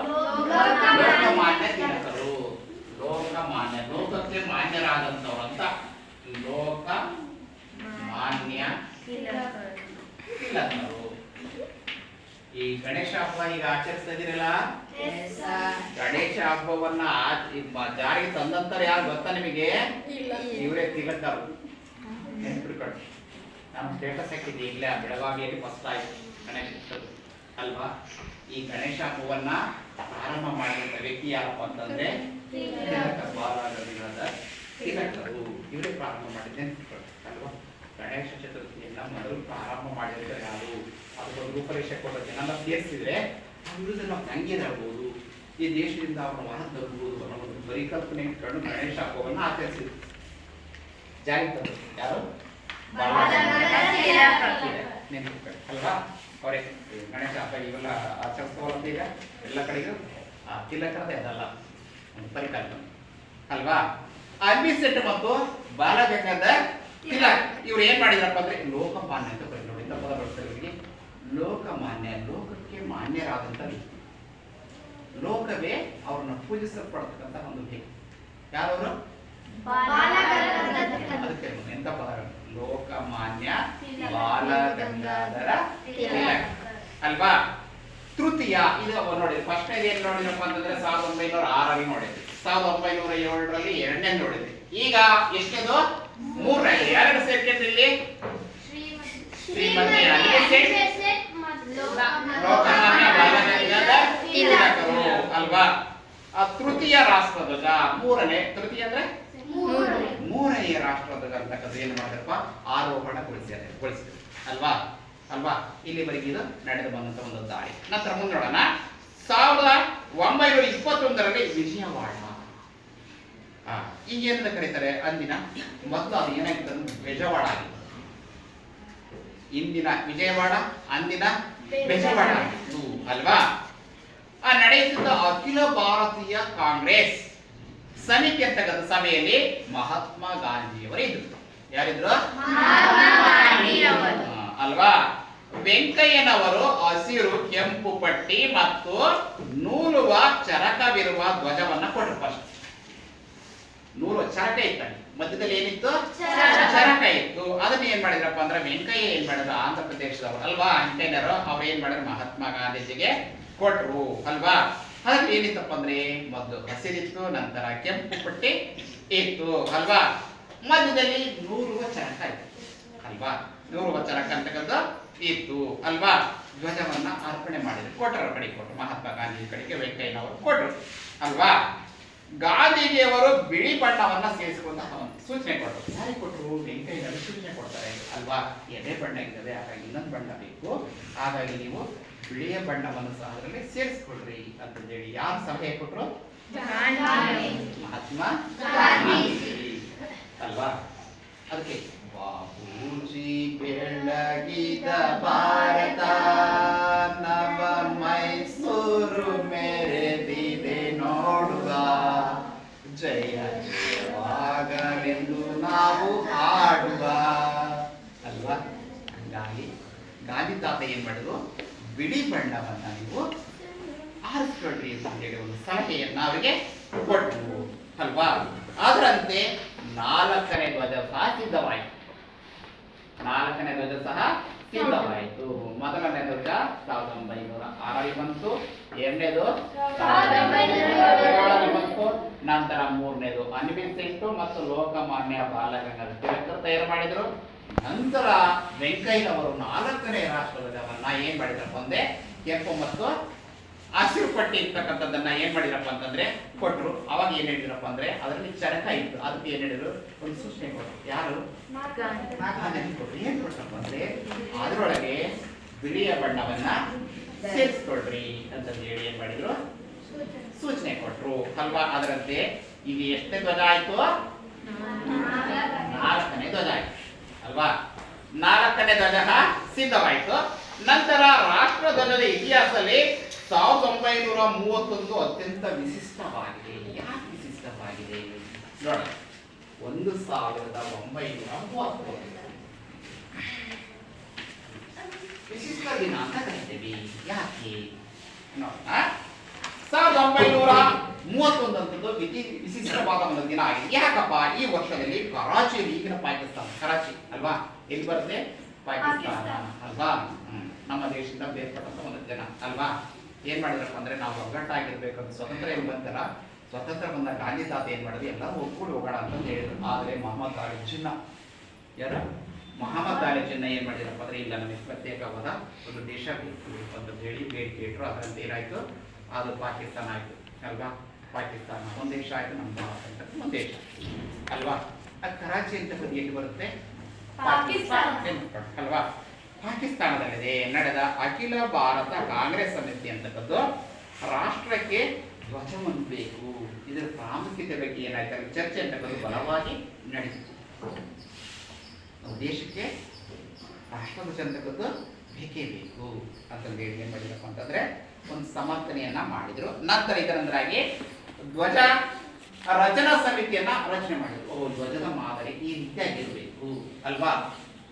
ಲೋಕಮಾನ್ಯ ತಿಲಕರು. ಲೋಕಕ್ಕೆ ಮಾನ್ಯರಾದಂತವ್ರು ಅಂತ ಲೋಕಮಾನ್ಯ ತಿಲಕರು. ಈ ಗಣೇಶ ಹಬ್ಬ ಈಗ ಆಚರಿಸ್ತಾ ಇದೀರಲ್ಲ, ಗಣೇಶ ಹಬ್ಬವನ್ನ ಜಾರಿಗೆ ತಂದಂತಾರೆ ಯಾರು ಗೊತ್ತಾ ನಿಮಗೆ? ಇವರೇ ತಿಲಕರು. ನೆನ್ಪಿಟ್ಕೊಳ್ಳಿ. ನಮ್ಮ ಸ್ಟೇಟಸ್ ಹಾಕಿದ್ದೆ ಈಗಲೇ ಬೆಳಗಾವಿಯಲ್ಲಿ ಫಸ್ಟ್ ಆಯ್ತು ಗಣೇಶ ಅಲ್ವಾ. ಈ ಗಣೇಶ ಹಬ್ಬವನ್ನ ಪ್ರಾರಂಭ ಮಾಡಿದಂತ ವ್ಯಕ್ತಿ ಯಾರಪ್ಪ ಅಂತಂದ್ರೆ ತಿಲಕರು. ಇವರೇ ಪ್ರಾರಂಭ ಮಾಡಿದ್ದೆ ಅಲ್ವಾ. ಗಣೇಶ ಚತುರ್ಥಿಯನ್ನ ಮೊದಲು ಪ್ರಾರಂಭ ಮಾಡಿದ್ರೆ ಯಾರು ಅದಕ್ಕೊಂದು ರೂಪರೇಷೆ ಕೊಟ್ಟು ಜನ ಸೇರಿಸಿದ್ರೆ ವಿರುದ್ಧ ನಾವು ತಂಗಿದಾಗಬಹುದು, ಈ ದೇಶದಿಂದ ಅವರ ಹೊರತರಬಹುದು ಅನ್ನೋ ಒಂದು ಪರಿಕಲ್ಪನೆ ಇಟ್ಕೊಂಡು ಗಣೇಶ ಹಬ್ಬವನ್ನು ಆಚರಿಸಿದ್ರು. ಜಾರಿ ತಂದ್ರು ಯಾರು? ಅಲ್ವಾ. ಅವರೇ ಗಣೇಶ ಹಬ್ಬ ಇವೆಲ್ಲ ಆಚರಿಸ್ತವಲ್ಲ ಈಗ ಎಲ್ಲ ಕಡೆಗೂ ತಿಲಕರದೇ ಅದಲ್ಲ ಒಂದು ಪರಿಕಲ್ಪನೆ ಅಲ್ವಾ. ಅನಿಬಿ ಸೇನ್ ಮತ್ತು ಬಾಲಗಂಗಾಧರ್ ತಿಲಕ್ ಇವ್ರು ಏನ್ ಮಾಡಿದ್ರಪ್ಪ ಅಂದ್ರೆ ಲೋಕಮಾನ್ಯ ಅಂತ ಬರೀ ನೋಡಿ ಪದ ಬಳಸ್ತಾರೆ ಇವರಿಗೆ. ಲೋಕಮಾನ್ಯ, ಲೋಕಕ್ಕೆ ಮಾನ್ಯರಾದಂತ ವ್ಯಕ್ತಿ. ಲೋಕವೇ ಅವ್ರನ್ನ ಪೂಜಿಸಲ್ಪಡ್ತಕ್ಕಂತ ಒಂದು ವ್ಯಕ್ತಿ. ಯಾರವರು? ಅದಕ್ಕೆ ಎಂತ ಪದಗಳು? ಲೋಕಮಾನ್ಯ ಬಾಲಗಂಗಾಧರ ತಿಲಕ್ ಅಲ್ವಾ. ತೃತೀಯ ಇದು ನೋಡಿ ಫಸ್ಟ್ ಏನ್ ನೋಡಿದ್ರಪ್ಪ ಅಂತಂದ್ರೆ 1906ರಲ್ಲಿ ನೋಡಿದ್ವಿ, 1907ರಲ್ಲಿ ಎರಡನೇ ನೋಡಿದ್ವಿ. ಈಗ ಎಷ್ಟೇದು? ಮೂರನೇ. ಯಾರು ಸೇರ್ಕೊಂಡಿಲ್ಲಿ? ಶ್ರೀಮತಿ ಅನಿಬಿ ಸೇನ್, ಲೋಕಮಾನ್ಯ ಬಾಲಗಂಗಾಧರ ತಿಲಕರು ಅಲ್ವಾ. ತೃತೀಯ ರಾಷ್ಟ್ರಧ್ವಜ ಮೂರನೇ. ತೃತೀಯ ಅಂದ್ರೆ ಮೂರನೆಯ ರಾಷ್ಟ್ರಧ್ವಜ ಅಂತಕ್ಕಂಥ ಏನ್ ಮಾಡಿದ್ರಪ್ಪ ಆರೋಹಣಗೊಳಿಸಿದ್ರು ಅಲ್ವಾ. ಇಲ್ಲಿವರೆಗೆ ಇದು ನಡೆದು ಬಂದಂತ ಒಂದು ದಾರಿ. ನಂತರ ಮುಂದೋಡೋಣ. 1921ರಲ್ಲಿ ವಿಜಯವಾಡ ಈಗ ಏನಂತ ಕರೀತಾರೆ ಅಂದಿನ ಮೊದಲು ಅದು ಏನಾಗಿತ್ತು ಅಂದ್ರೆ ಬೆಜವಾಡ ಆಗಿತ್ತು. ಇಂದಿನ ವಿಜಯವಾಡ ಅಂದಿನ ಬೆಜವಾಡ ಆಗಿತ್ತು ಅಲ್ವಾ. ನಡೆಯುತ್ತಿದ್ದ ಅಖಿಲ ಭಾರತೀಯ ಕಾಂಗ್ರೆಸ್ ಸಮಿತಿ ಅಂತಕ್ಕಂಥ ಸಭೆಯಲ್ಲಿ ಮಹಾತ್ಮ ಗಾಂಧಿಯವರು ಇದ್ರು. ಯಾರಿದ್ರು? ಅಲ್ವಾ. ವೆಂಕಯ್ಯನವರು ಹಸಿರು ಕೆಂಪು ಪಟ್ಟಿ ಮತ್ತು ನೂಲುವ ಚರಕವಿರುವ ಧ್ವಜವನ್ನ ಕೊಟ್ಟರು. ಫಸ್ಟ್ ನೂಲುವ ಚರಕ ಇತ್ತು, ಮಧ್ಯದಲ್ಲಿ ಏನಿತ್ತು? ಚರಕ ಇತ್ತು. ಅದನ್ನ ಏನ್ ಮಾಡಿದ್ರಪ್ಪ ಅಂದ್ರೆ ವೆಂಕಯ್ಯ ಏನ್ ಮಾಡಿದ್ರು? ಆಂಧ್ರ ಪ್ರದೇಶದವರು ಅಲ್ವಾ ವೆಂಕಯ್ಯನವರು ಅವ್ರು ಏನ್ ಮಾಡಿದ್ರು? ಮಹಾತ್ಮ ಗಾಂಧೀಜಿಗೆ ಕೊಟ್ರು ಅಲ್ವಾ. ಅದ್ರಲ್ಲಿ ಏನಿತ್ತಪ್ಪ ಅಂದ್ರೆ ಮೊದಲು ಹಸಿರಿತ್ತು, ನಂತರ ಕೆಂಪು ಪಟ್ಟಿ ಇತ್ತು ಅಲ್ವಾ. ಮಧ್ಯದಲ್ಲಿ ನೂರುವ ಚರಕ ಇತ್ತು ಅಲ್ವಾ. ನೂರುವ ಚರಕ ಅಂತಕ್ಕಂಥ ಇತ್ತು ಅಲ್ವಾ. ಧ್ವಜವನ್ನ ಅರ್ಪಣೆ ಮಾಡಿದ್ರು, ಕೊಟ್ಟರ ಕಡೆಗೆ ಕೊಟ್ಟರು. ಮಹಾತ್ಮ ಗಾಂಧಿ ಕಡೆಗೆ ವೆಂಕಯ್ಯನವರು ಕೊಟ್ಟರು ಅಲ್ವಾ. ಗಾಂಧೀಜಿಯವರು ಬಿಳಿ ಬಣ್ಣವನ್ನ ಸೇರಿಸಿಕೊಂಡ ಸೂಚನೆ ಕೊಟ್ಟರು. ಯಾರಿಗೆ ಕೊಟ್ಟರು? ವೆಂಕಯ್ಯನವರು ಸೂಚನೆ ಕೊಡ್ತಾರೆ ಅಲ್ವಾ. ಎದೆ ಬಣ್ಣ ಇರ್ತದೆ, ಹಾಗಾಗಿ ಇನ್ನೊಂದು ಬಣ್ಣ ಬೇಕು, ಹಾಗಾಗಿ ನೀವು ಬಿಳಿಯ ಬಣ್ಣವನ್ನು ಸಹ ಅದರಲ್ಲಿ ಸೇರಿಸ್ಕೊಳ್ರಿ ಅಂತಂದೇಳಿ ಯಾರು ಸಲಹೆ ಕೊಟ್ಟರು? ಮಹಾತ್ಮ ಗಾಂಧೀಜಿ ಅಲ್ವಾ. ಅದಕ್ಕೆ ಬಾಪೂಜಿ ಬೆಳಗಿದ ಭಾರತ ನವ ಮೈಸೂರು ಮೆರೆದಿದೆ ನೋಡುವ, ಜಯ ಜಯವಾಗಲೆಂದು ನಾವು ಹಾಡುವ ಅಲ್ವಾ. ಹಂಗಾಗಿ ಗಾಂಧಿ ತಾತ ಏನ್ ಮಾಡಿದ್ರು, ಬಿಳಿ ಬಣ್ಣವನ್ನ ನೀವು ಆರಿಸ್ಕೊಳ್ರಿ ಅಂತ ಹೇಳಿ ಒಂದು ಸಲಹೆಯನ್ನ ಅವರಿಗೆ ಕೊಟ್ಟರು ಅಲ್ವಾ. ಅದರಂತೆ 4ನೇ ಧ್ವಜ ಸಹ ಸಿದ್ಧವಾಯಿತು. 4ನೇ ಧ್ವಜ ಸಹ ಸಿದ್ಧವಾಯಿತು. ಮೊದಲನೇ ಧ್ವಜ 1906 ಬಂತು, 2ನೇದು 1907 ಬಂತು, ನಂತರ 3ನೇದು ಅನ್ವಿಸೆಂಟ್ ಮತ್ತು ಲೋಕಮಾನ್ಯ ಬಾಲಗಂಗಾಧರ ತಿಲಕರು ತಯಾರು ಮಾಡಿದ್ರು. ನಂತರ ವೆಂಕಯ್ಯನವರು 4ನೇ ರಾಷ್ಟ್ರಧ್ವಜವನ್ನ ಏನ್ ಮಾಡಿದ್ರಪ್ಪ ಅಂದ್ರೆ ಕೆಂಪು ಮತ್ತು ಹಸಿರು ಪಟ್ಟಿ ಇರ್ತಕ್ಕಂಥದ್ದನ್ನ ಏನ್ ಮಾಡಿದ್ರಪ್ಪ ಅಂತಂದ್ರೆ ಕೊಟ್ರು. ಅವಾಗ ಏನ್ ಹೇಳಿದ್ರಪ್ಪ ಅಂದ್ರೆ ಅದರಲ್ಲಿ ಚರಕ ಇತ್ತು, ಅದಕ್ಕೆ ಏನ್ ಹೇಳಿದ್ರು, ಒಂದು ಸೂಚನೆ ಕೊಟ್ಟರು. ಯಾರು? ಗಾಂಧಿ ಕೊಟ್ರು. ಏನ್ ಕೊಟ್ರಪ್ಪ ಅಂದ್ರೆ ಅದರೊಳಗೆ ಬಿಳಿಯ ಬಣ್ಣವನ್ನ ಸೇರಿಸ್ಕೊಳ್ರಿ ಅಂತ ಹೇಳಿ ಏನ್ ಮಾಡಿದ್ರು, ಸೂಚನೆ ಕೊಟ್ರು ಅಲ್ವಾ. ಅದರಂತೆ ಈಗ ಎಷ್ಟನೇ ಧ್ವಜ ಆಯ್ತು? 4ನೇ ಧ್ವಜ ಆಯ್ತು ಅಲ್ವಾ. 4ನೇ ಧ್ವಜ ಸಿದ್ಧವಾಯಿತು. ನಂತರ ರಾಷ್ಟ್ರ ಧ್ವಜದ ಇತಿಹಾಸದಲ್ಲಿ 1931 ಅತ್ಯಂತ ವಿಶಿಷ್ಟವಾಗಿದೆ. ಯಾಕೆ ವಿಶಿಷ್ಟವಾಗಿದೆ ನೋಡ, 1931 ವಿಶಿಷ್ಟ ದಿನ ಅಂತ ಕರಿತೀವಿ. ಯಾಕೆ ನೋಡ, 1931 ಅಂತದ್ದು ವಿಶಿಷ್ಟವಾದ ಒಂದು ದಿನ ಆಗಿದೆ. ಯಾಕಪ್ಪ? ಈ ವರ್ಷದಲ್ಲಿ ಕರಾಚಿಯಲ್ಲಿ, ಈಗಿನ ಪಾಕಿಸ್ತಾನ ಕರಾಚಿ ಅಲ್ವಾ, ಎಲ್ಲಿ ಬರುತ್ತೆ? ಪಾಕಿಸ್ತಾನ ಅಲ್ವಾ. ನಮ್ಮ ದೇಶದಿಂದ ಬೇರ್ಪಟ್ಟಂತ ಒಂದು ಜನ ಅಲ್ವಾ. ಏನ್ ಮಾಡಿದ್ರಪ್ಪ ಅಂದ್ರೆ ನಾವು ಒಗ್ಗಟ್ಟಾಗಿರ್ಬೇಕಂತ ಸ್ವತಂತ್ರ ಏನ್ ಬಂತಲ್ಲ, ಸ್ವತಂತ್ರ ಬಂದ ಗಾಂಧಿ ತಾತ ಏನ್ ಮಾಡಿದ್ರು, ಎಲ್ಲ ಒಗ್ಗೂಡಿ ಹೋಗೋಣ ಅಂತ ಹೇಳಿದ್ರು. ಆದ್ರೆ ಮೊಹಮ್ಮದ್ ಅಲಿ ಜಿನ್ನಾ, ಯಾರ ಮೊಹಮ್ಮದ್ ಅಲಿ ಜಿನ್ನಾ ಏನ್ ಮಾಡಿದ್ರಪ್ಪ ಅಂದ್ರೆ ಇಲ್ಲ, ನಮಗೆ ಪ್ರತ್ಯೇಕವಾದ ಒಂದು ದೇಶ ಬೇಕು ಅಂತ ಹೇಳಿ ಬೇಡಿಕೆ ಇಟ್ರು. ಅದರಂತೆ ಏನಾಯ್ತು, ಅದು ಪಾಕಿಸ್ತಾನ ಆಯ್ತು ಅಲ್ವಾ. ಪಾಕಿಸ್ತಾನ ಒಂದ್ ದೇಶ ಆಯ್ತು, ನಮ್ಮ ಭಾರತ ಅಂತ ಒಂದ್ ದೇಶ ಅಲ್ವಾ. ಅದು ಕರಾಚಿ ಅಂತ ಎಲ್ಲಿ ಬರುತ್ತೆ? ಪಾಕಿಸ್ತಾನ ಅಲ್ವಾ. ಪಾಕಿಸ್ತಾನದಲ್ಲಿದೆ ನಡೆದ ಅಖಿಲ ಭಾರತ ಕಾಂಗ್ರೆಸ್ ಸಮಿತಿ ಅಂತಕ್ಕದ್ದು ರಾಷ್ಟ್ರಕ್ಕೆ ಧ್ವಜವನ್ನು ಬೇಕು, ಇದರ ಪ್ರಾಮುಖ್ಯತೆ ಬಗ್ಗೆ ಏನಾಯ್ತು ಚರ್ಚೆ ಅಂತಕ್ಕದ್ದು ಬಲವಾಗಿ ನಡೆಯಿತು. ದೇಶಕ್ಕೆ ರಾಷ್ಟ್ರಧ್ವಜ ಅಂತಕ್ಕದ್ದು ಬೇಕೇ ಬೇಕು ಅಂತಂದು ಹೇಳಿ ಏನ್ ಮಾಡಿದಪ್ಪ ಅಂತಂದ್ರೆ ಒಂದು ಸಮರ್ಥನೆಯನ್ನ ಮಾಡಿದ್ರು. ನಂತರ ಇದರಿಂದಾಗಿ ಧ್ವಜ ರಚನಾ ಸಮಿತಿಯನ್ನ ರಚನೆ ಮಾಡಿದ್ರು. ಧ್ವಜದ ಮಾದರಿ ಈ ರೀತಿಯಾಗಿರ್ಬೇಕು ಅಲ್ವಾ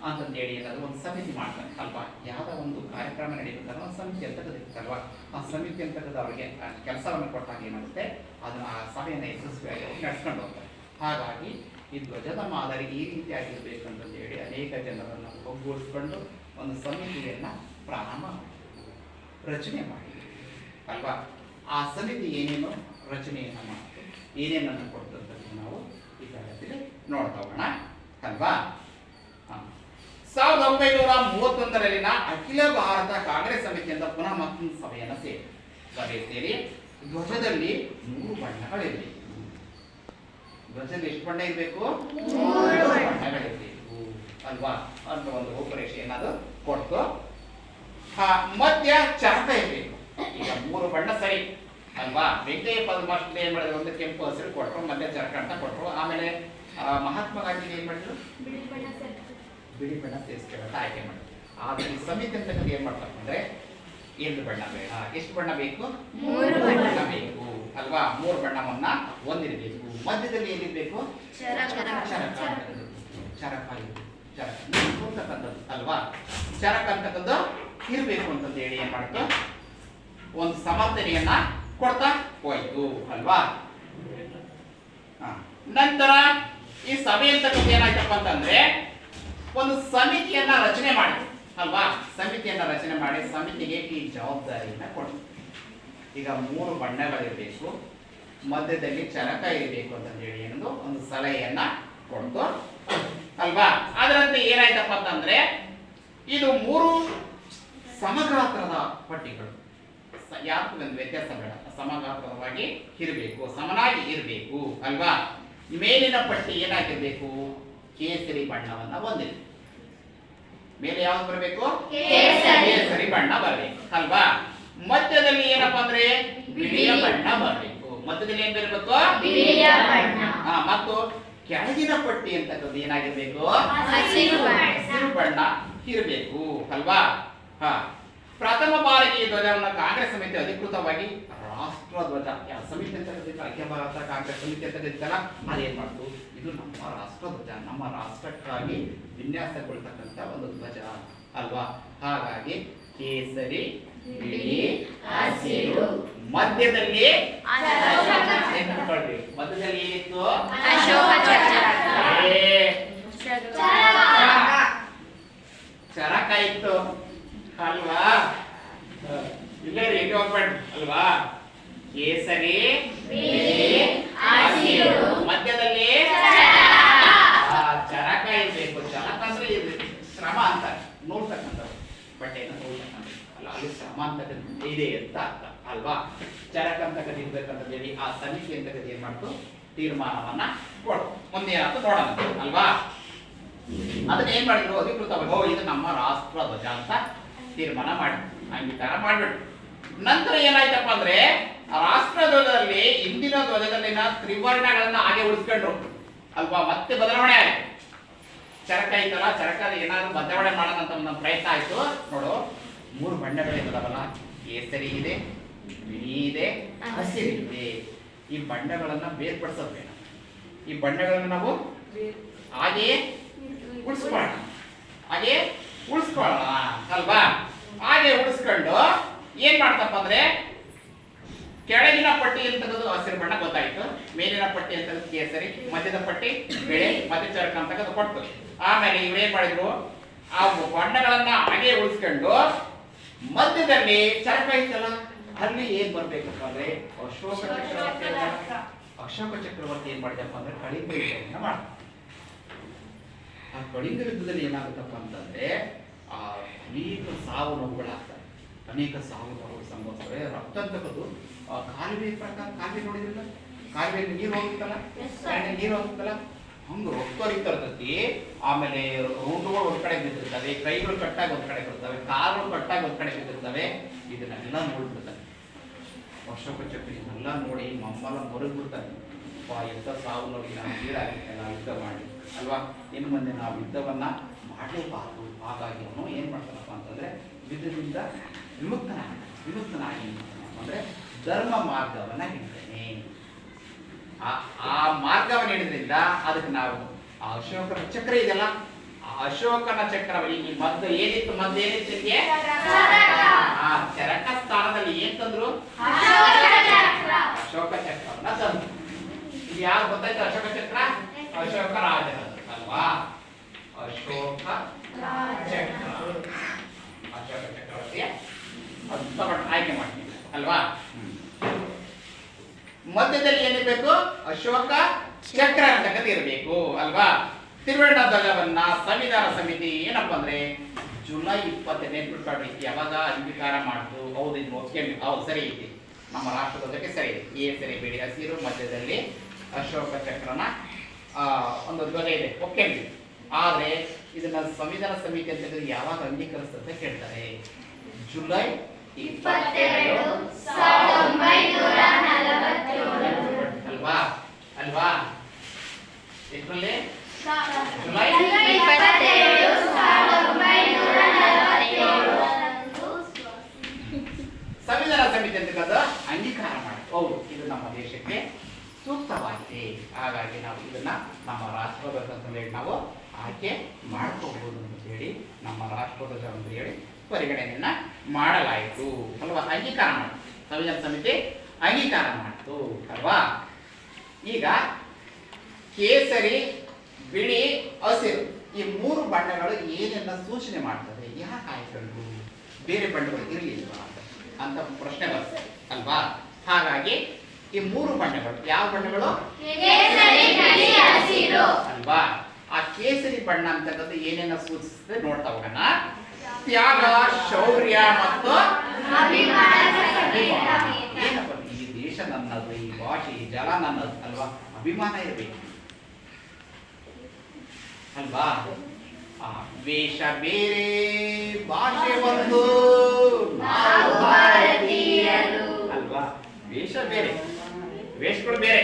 ಅಂತಂದೇಳಿ ಏನಾದ್ರು ಒಂದು ಸಮಿತಿ ಮಾಡ್ತಾರೆ ಅಲ್ವಾ. ಯಾವ್ದೋ ಒಂದು ಕಾರ್ಯಕ್ರಮ ನಡೀಬೇಕಾದ್ರೆ ಒಂದು ಸಮಿತಿ ಅಂತ ಕರೀತಾರಲ್ವಾ. ಆ ಸಮಿತಿ ಅಂತಕ್ಕದ್ದು ಅವರಿಗೆ ಕೆಲಸವನ್ನು ಕೊಟ್ಟಾಗ ಏನಾಗುತ್ತೆ, ಅದನ್ನ ಆ ಸಭೆಯನ್ನ ಯಶಸ್ವಿಯಾಗಿ ನಡೆಸ್ಕೊಂಡು ಹೋಗ್ತಾರೆ. ಹಾಗಾಗಿ ಈ ಧ್ವಜದ ಮಾದರಿ ಈ ರೀತಿಯಾಗಿರ್ಬೇಕು ಅಂತಂದೇಳಿ ಅನೇಕ ಜನರನ್ನು ಒಗ್ಗೂಡಿಸ್ಕೊಂಡು ಒಂದು ಸಮಿತಿಯನ್ನ ಪ್ರಾರಂಭ ರಚನೆ ಮಾಡಿದ್ರು ಅಲ್ವಾ. ಆ ಸಮಿತಿ ಏನೇನು ರಚನೆಯನ್ನ ಮಾಡಿತು, ಏನೇನನ್ನು ಕೊಡ್ತಂಥದ್ದು ನಾವು ಈ ತರಗತಿಯಲ್ಲಿ ನೋಡ್ತಾ ಹೋಗೋಣ ಅಲ್ವಾ. 1931ರಲ್ಲಿನ ಅಖಿಲ ಭಾರತ ಕಾಂಗ್ರೆಸ್ ಸಮಿತಿಯಿಂದ ಪುನಃ ಮತ್ತೊಂದು ಸಭೆಯನ್ನು ಸೇರಿ ಧ್ವಜದಲ್ಲಿ 3 ಬಣ್ಣಗಳಿರಬೇಕು. ಧ್ವಜದಲ್ಲಿ ಎಷ್ಟು ಬಣ್ಣ ಇರಬೇಕು? 3 ಬಣ್ಣಗಳಿರಬೇಕು ಅಲ್ವಾ ಅಂತ ಒಂದು ರೂಪರೇಷೆ ಏನಾದ್ರು ಕೊಡ್ತು. ಮಧ್ಯ ಚರಕ ಇರಬೇಕು. ಈಗ 3 ಬಣ್ಣ ಸರಿ ಅಲ್ವಾ. ವೆಂಕಯ್ಯ ಪದ್ಮಾಶ್ರೀ ಏನ್ ಮಾಡಿದ್ರು, ಒಂದು ಕೆಂಪು ಹಸಿರು ಕೊಟ್ಟರು, ಮಧ್ಯ ಚರಕ ಅಂತ ಕೊಟ್ಟರು. ಆಮೇಲೆ ಮಹಾತ್ಮ ಗಾಂಧಿ ಏನ್ ಮಾಡಿದ್ರು, ಬಿಳಿ ಬಣ್ಣ ಸೇರಿಸ್ಕೊಳ್ಳೋದು ಆಯ್ಕೆ ಮಾಡಿದ್ರು. ಆದ್ರೆ ಈ ಸಮಿತಿ ಅಂತ ಏನ್ ಮಾಡ್ತಾರೆ ಅಂದ್ರೆ 2 ಬಣ್ಣ ಬೇಡ, ಎಷ್ಟು ಬಣ್ಣ ಬೇಕು? 3 ಬಣ್ಣ ಬೇಕು ಅಲ್ವಾ. 3 ಬಣ್ಣವನ್ನ ಹೊಂದಿರಬೇಕು. ಮಧ್ಯದಲ್ಲಿ ಏನಿರ್ಬೇಕು? ಚರಕ ಅಂತಕ್ಕಂಥದ್ದು ಅಲ್ವಾ. ಚರಕ ಅಂತಕ್ಕಂಥದ್ದು ಇರ್ಬೇಕು ಅಂತಂದು ಹೇಳಿ ಏನ್ ಮಾಡ್ತು, ಒಂದು ಸಮರ್ಥನೆಯನ್ನ ಕೊಡ್ತಾ ಹೋಯ್ತು ಅಲ್ವಾ. ನಂತರ ಈ ಸಭೆ ಅಂತಕ್ಕಂಥ ಏನಾಯ್ತಪ್ಪ ಅಂತಂದ್ರೆ ಒಂದು ಸಮಿತಿಯನ್ನ ರಚನೆ ಮಾಡಿ ಅಲ್ವಾ. ಸಮಿತಿಯನ್ನ ರಚನೆ ಮಾಡಿ ಸಮಿತಿಗೆ ಈ ಜವಾಬ್ದಾರಿಯನ್ನ ಕೊಡ್ತು. ಈಗ 3 ಬಣ್ಣಗಳಿರ್ಬೇಕು, ಮಧ್ಯದಲ್ಲಿ ಚರಕ ಇರಬೇಕು ಅಂತ ಹೇಳಿ ಏನದು ಒಂದು ಸಲಹೆಯನ್ನ ಕೊಡ್ತು ಅಲ್ವಾ. ಅದರಂತೆ ಏನಾಯ್ತಪ್ಪ ಅಂತಂದ್ರೆ ಇದು 3 ಸಮಗಾತ್ರದ ಪಟ್ಟಿಗಳು. ಯಾಕೆ ಒಂದು ವ್ಯತ್ಯಾಸ ಬೇಡ, ಸಮಗಾತ್ರವಾಗಿ ಇರಬೇಕು, ಸಮನಾಗಿ ಇರಬೇಕು ಅಲ್ವಾ. ಮೇಲಿನ ಪಟ್ಟಿ ಏನಾಗಿರ್ಬೇಕು? ಕೇಸರಿ ಬಣ್ಣವನ್ನ ಹೊಂದಿದೆ. ಮೇಲೆ ಯಾವ್ದು ಬರಬೇಕು? ಕೇಸರಿ ಬಣ್ಣ ಬರಬೇಕು ಅಲ್ವಾ. ಮಧ್ಯದಲ್ಲಿ ಏನಪ್ಪಾ ಅಂದ್ರೆ ಬಿಳಿಯ ಬಣ್ಣ ಬರಬೇಕು. ಮಧ್ಯದಲ್ಲಿ ಏನ್ ಬರಬೇಕು? ಬಿಳಿಯ ಬಣ್ಣ. ಮತ್ತು ಕೆಳಗಿನ ಪಟ್ಟಿ ಅಂತಕ್ಕದ್ದು ಏನಾಗಿರ್ಬೇಕು? ಹಸಿರು ಬಣ್ಣ. ಹಸಿರು ಬಣ್ಣ ಇರಬೇಕು ಅಲ್ವಾ? ಪ್ರಥಮ ಬಾರಿಗೆ ಈ ಧ್ವಜವನ್ನು ಕಾಂಗ್ರೆಸ್ ಸಮಿತಿ ಅಧಿಕೃತವಾಗಿ ರಾಷ್ಟ್ರ ಧ್ವಜ ಸಮಿತಿ ಅಂತ ಕರೀತಾರೆ, ಅಖಿಲ ಭಾರತ ಕಾಂಗ್ರೆಸ್ ಸಮಿತಿ ಅಂತ ಕರೀತಾರಲ್ಲ, ಅದೇನ್ ಮಾಡ್ತು? ಇದು ನಮ್ಮ ರಾಷ್ಟ್ರ ಧ್ವಜ, ನಮ್ಮ ರಾಷ್ಟ್ರಕ್ಕಾಗಿ ವಿನ್ಯಾಸಗೊಳ್ತಕ್ಕಂಥ ಒಂದು ಧ್ವಜ ಅಲ್ವಾ? ಹಾಗಾಗಿ ಕೇಸರಿ, ಬಿಳಿ, ಹಸಿರು, ಮಧ್ಯದಲ್ಲಿ ಅಶೋಕ ಮಧ್ಯದಲ್ಲಿ ಏನಿತ್ತು? ಅಶೋಕ ಚಕ್ರ. ಚರಕ ಇತ್ತು ಅಲ್ವಾ? ಇಲ್ಲೇ ರೀ ಅಲ್ವಾ? ಕೇಸರಿ, ಬಿಳಿ, ಹಸಿರು, ಮಧ್ಯದಲ್ಲಿ ಚರಕ ಇರ್ಬೇಕು. ಚರಕ ಅಂದ್ರೆ ಶ್ರಮ ಅಂತ ನೋಡ್ತಕ್ಕಂಥ ಬಟ್ಟೆಯನ್ನು ನೋಡ್ತಕ್ಕಂಥ ಅಲ್ಲ, ಅಲ್ಲಿ ಶ್ರಮ ಅಂತ ಇದೆ ಅಂತ ಅರ್ಥ ಅಲ್ವಾ? ಚರಕ ಅಂತ ಕರೀಬೇಕಂತ ಹೇಳಿ ಆ ಸಮಿತಿ ಅಂತ ಏನ್ ಮಾಡ್ತು? ತೀರ್ಮಾನವನ್ನ ಕೊಡು. ಮುಂದೆ ಏನಾಯ್ತು ನೋಡೋಣ ಅಲ್ವಾ? ಅದನ್ನ ಏನ್ ಮಾಡಿದ್ರು? ಅಧಿಕೃತವಾಗಿ ಇದು ನಮ್ಮ ರಾಷ್ಟ್ರ ಧ್ವಜ ಅಂತ ತೀರ್ಮಾನ ಮಾಡಿ ಅಂಗೀಕಾರ ಮಾಡ್ಬಿಟ್ರು. ನಂತರ ಏನಾಯ್ತಪ್ಪ ಅಂದ್ರೆ ರಾಷ್ಟ್ರ ಧ್ವಜದಲ್ಲಿ ಇಂದಿನ ಧ್ವಜದಲ್ಲಿನ ತ್ರಿವರ್ಣಗಳನ್ನ ಹಾಗೆ ಉಳಿಸ್ಕೊಂಡ್ರು ಅಲ್ವಾ? ಮತ್ತೆ ಬದಲಾವಣೆ ಆಯ್ತು. ಚರಕ ಐತಲ್ಲ, ಚರಕ ಏನಾದ್ರು ಬದಲಾವಣೆ ಮಾಡೋಣ ಅಂತ ಒಂದು ಪ್ರಯತ್ನ ಆಯ್ತು. ನೋಡು, 3 ಬಣ್ಣಗಳಿದಾವಲ್ಲ, ಕೇಸರಿ ಇದೆ, ಬಿಳಿ ಇದೆ, ಹಸಿರು ಇದೆ. ಈ ಬಣ್ಣಗಳನ್ನ ಬೇರ್ಪಡಿಸೋದು ಬೇಡ. ಈ ಬಣ್ಣಗಳನ್ನು ನಾವು ಹಾಗೆಯೇ ಉಳಿಸ್ಕೊಳ್ಳೋಣ, ಹಾಗೆ ಉಳಿಸ್ಕೊಳ್ಳೋಣ ಅಲ್ವಾ? ಹಾಗೆ ಉಳಿಸ್ಕೊಂಡು ಏನ್ ಮಾಡ್ತಪ್ಪ ಅಂದ್ರೆ ಕೆಳಗಿನ ಪಟ್ಟಿ ಅಂತಕ್ಕದ್ದು ಹಸಿರು ಬಣ್ಣ ಗೊತ್ತಾಯ್ತು, ಮೇಲಿನ ಪಟ್ಟಿ ಅಂತಕ್ಕದ್ದು ಕೇಸರಿ, ಮಧ್ಯದ ಪಟ್ಟಿ ಬಿಳಿ, ಮಧ್ಯ ಚರಕ ಅಂತಕ್ಕದ್ದು ಕೊಟ್ಟು ಆಮೇಲೆ ಇವ್ರು ಏನ್ ಮಾಡಿದ್ರು? ಆ ಬಣ್ಣಗಳನ್ನ ಹಾಗೆ ಉಳಿಸ್ಕೊಂಡು ಮಧ್ಯದಲ್ಲಿ ಚರಕ ಇತ್ತಲ್ಲ, ಅಲ್ಲಿ ಏನ್ ಬರ್ಬೇಕಪ್ಪ ಅಂದ್ರೆ ಅಶೋಕ ಚಕ್ರವರ್ತಿ ಏನ್ ಮಾಡಿದಪ್ಪ ಅಂದ್ರೆ ಕಳಿಂಗ ಯುದ್ಧವನ್ನ ಮಾಡ್ತಾರೆ. ಆ ಕಳಿಂಗ ಯುದ್ಧದಲ್ಲಿ ಏನಾಗುತ್ತಪ್ಪ ಅಂತಂದ್ರೆ ಅನೇಕ ಸಾವು ನೋವುಗಳಾಗ್ತವೆ, ಅನೇಕ ಸಾವು ನೋವುಗಳು ಸಂಭವಿಸ್ತವೆ. ರಕ್ತ ಅಂತಕ್ಕದ್ದು ಕಾಲುವೆ ಪ್ರಕಾರ, ಕಾಲುವೆ ನೋಡಿದ್ರಲ್ಲ, ಕಾಲುವೆಯಲ್ಲಿ ನೀರು ಹೋಗುತ್ತಲ್ಲ, ನೀರು ಹೋಗುತ್ತಲ್ಲ, ಹಂಗ ರಕ್ತ ಹರಿತಾ ಇರ್ತೈತಿ. ಆಮೇಲೆ ರೂಟುಗಳು ಒಂದ್ ಕಡೆ ಬಿದ್ದಿರ್ತವೆ, ಕೈಗಳು ಕಟ್ಟಾಗಿ ಒಂದ್ ಕಡೆ ಬರ್ತವೆ, ಕಾಲುಗಳು ಕಟ್ಟಾಗಿ ಒಂದ್ ಕಡೆ ಬಿದ್ದಿರ್ತವೆ. ಇದನ್ನೆಲ್ಲ ನೋಡ್ಬಿಡ್ತಾನೆ ಅಶೋಕ ಚಕ್ರ. ಇದನ್ನೆಲ್ಲ ನೋಡಿ ಮಮ್ಮಲ್ಲ ಹೊರಗ್ಬಿಡ್ತಾನೆ. ಎಂತ ಸಾವು ನೋಡಿ ನಾವು ನೀರಾಗುತ್ತೆ, ನಾವು ಯುದ್ಧ ಮಾಡಿ ಅಲ್ವಾ? ಇನ್ನು ಮುಂದೆ ನಾವು ಯುದ್ಧವನ್ನ ಮಾಡಲೇಬಾರದು. ಹಾಗಾಗಿ ಅವನು ಏನ್ ಮಾಡ್ತಾನಪ್ಪ ಅಂತಂದ್ರೆ ಯುದ್ಧದಿಂದ ವಿಮುಕ್ತನಾಗಿ ಅಂದ್ರೆ ಧರ್ಮ ಮಾರ್ಗವನ್ನ ಹಿಡಿತಾನೆ. ಆ ಮಾರ್ಗವನ್ನು ಹಿಡಿದ್ರಿಂದ ಅದಕ್ಕೆ ನಾವು ಆ ಅಶೋಕನ ಚಕ್ರ ಇದೆಯಲ್ಲ, ಆ ಅಶೋಕನ ಚಕ್ರವಲ್ಲಿ ಈ ಮದ್ದು ಏನಿತ್ತು? ಮದ್ದು ಏನಿತ್ತು? ಆ ಚರಕ ಸ್ಥಾನದಲ್ಲಿ ಏನ್ ತಂದ್ರು? ಅಶೋಕ ಚಕ್ರವನ್ನ ತಂದ್ರು. ಇದು ಯಾರು ಗೊತ್ತಾಯ್ತು? ಅಶೋಕ ಚಕ್ರ ಅಶೋಕ ರಾಜನ ಅಲ್ವಾ? ಅಶೋಕ ಚಕ್ರ, ಅಶೋಕ ಚಕ್ರವರ್ತಿಯ ಆಯ್ಕೆ ಮಾಡ್ತೀನಿ ಅಲ್ವಾ? ಮಧ್ಯದಲ್ಲಿ ಏನಿರ್ಬೇಕು? ಅಶೋಕ ಚಕ್ರ ಅಂತಕ್ಕಂಥ ಇರಬೇಕು ಅಲ್ವಾ? ತ್ರಿವರ್ಣ ಧ್ವಜವನ್ನ ಸಂವಿಧಾನ ಸಮಿತಿ ಏನಪ್ಪ ಅಂದ್ರೆ ಜುಲೈ 20 ನೆನ್ಪಿಟ್ಕೊಳ್ರಿ. ಯಾವಾಗ ಅಂಗೀಕಾರ ಮಾಡ್ತು? ಹೌದು, ಇದು ಒಪ್ಕೊಂಡು ಹೌದು ಸರಿ ಐತಿ, ನಮ್ಮ ರಾಷ್ಟ್ರ ಧ್ವಜಕ್ಕೆ ಸರಿ ಇದೆ. ಕೇಸರಿ, ಬಿಳಿ, ಹಸಿರು, ಮಧ್ಯದಲ್ಲಿ ಅಶೋಕ ಚಕ್ರನ ಒಂದು ಧ್ವಜ ಇದೆ, ಒಪ್ಕೊಂಡ್ವಿ. ಆದ್ರೆ ಇದನ್ನ ಸಂವಿಧಾನ ಸಮಿತಿ ಅಂತ ಯಾವಾಗ ಅಂಗೀಕರಿಸ್ತಂತ ಕೇಳ್ತಾರೆ? ಜುಲೈ 22, 1947 ಅಲ್ವಾ? ಅಲ್ವಾ? ಎಷ್ಟರಲ್ಲಿ? ಜುಲೈ 22, 1947 ಸಂವಿಧಾನ ಸಮಿತಿ ಅಂತ ಅಂಗೀಕಾರ ಮಾಡಿ ಹೌದು ಇದು ನಮ್ಮ ದೇಶಕ್ಕೆ ಸೂಕ್ತವಾಗಿದೆ. ಹಾಗಾಗಿ ನಾವು ಇದನ್ನ ನಮ್ಮ ರಾಷ್ಟ್ರಧ್ವಜ ಅಂತ ಹೇಳಿ ನಾವು ಆಯ್ಕೆ ಮಾಡ್ಕೋಬಹುದು ಅಂತ ಹೇಳಿ ನಮ್ಮ ರಾಷ್ಟ್ರಧ್ವಜ ಅಂತ ಹೇಳಿ ಪರಿಗಣನೆಯನ್ನ ಮಾಡಲಾಯಿತು ಅಲ್ವಾ? ಅಂಗೀಕಾರ ಮಾಡಿ ಸಂವಿಧಾನ ಸಮಿತಿ ಅಂಗೀಕಾರ ಮಾಡಿತು ಅಲ್ವಾ? ಈಗ ಕೇಸರಿ, ಬಿಳಿ, ಹಸಿರು ಈ 3 ಬಣ್ಣಗಳು ಏನೆಲ್ಲ ಸೂಚನೆ ಮಾಡ್ತದೆ? ಯಾಕೆ ಆಯ್ಕೊಂಡು ಬೇರೆ ಬಣ್ಣಗಳು ಇರಲಿಲ್ವಾ ಅಂತ ಪ್ರಶ್ನೆ ಬರ್ತದೆ ಅಲ್ವಾ? ಹಾಗಾಗಿ ಈ 3 ಬಣ್ಣಗಳು ಯಾವ ಬಣ್ಣಗಳು? ಕೇಸರಿ, ಬಿಳಿ, ಹಸಿರು ಅಲ್ವಾ? ಆ ಕೇಸರಿ ಬಣ್ಣ ಅಂತಕ್ಕಂಥ ಏನೇನ ಸೂಚಿಸುತ್ತೆ ನೋಡ್ತಾ ಹೋಗೋಣ. ತ್ಯಾಗ, ಶೌರ್ಯ ಮತ್ತು ಏನಪ್ಪ? ಈ ದೇಶ ನನ್ನದು, ಈ ಭಾಷೆ, ಈ ಜಲ ನನ್ನದು ಅಲ್ವಾ? ಅಭಿಮಾನ ಇರಬೇಕು ಅಲ್ವಾ? ವೇಷ ಬೇರೆ, ಭಾಷೆ ಒಂದು, ನಾವು ಭಾರತೀಯರು ಅಲ್ವಾ? ವೇಷ ಬೇರೆ, ವೇಷಗಳು ಬೇರೆ,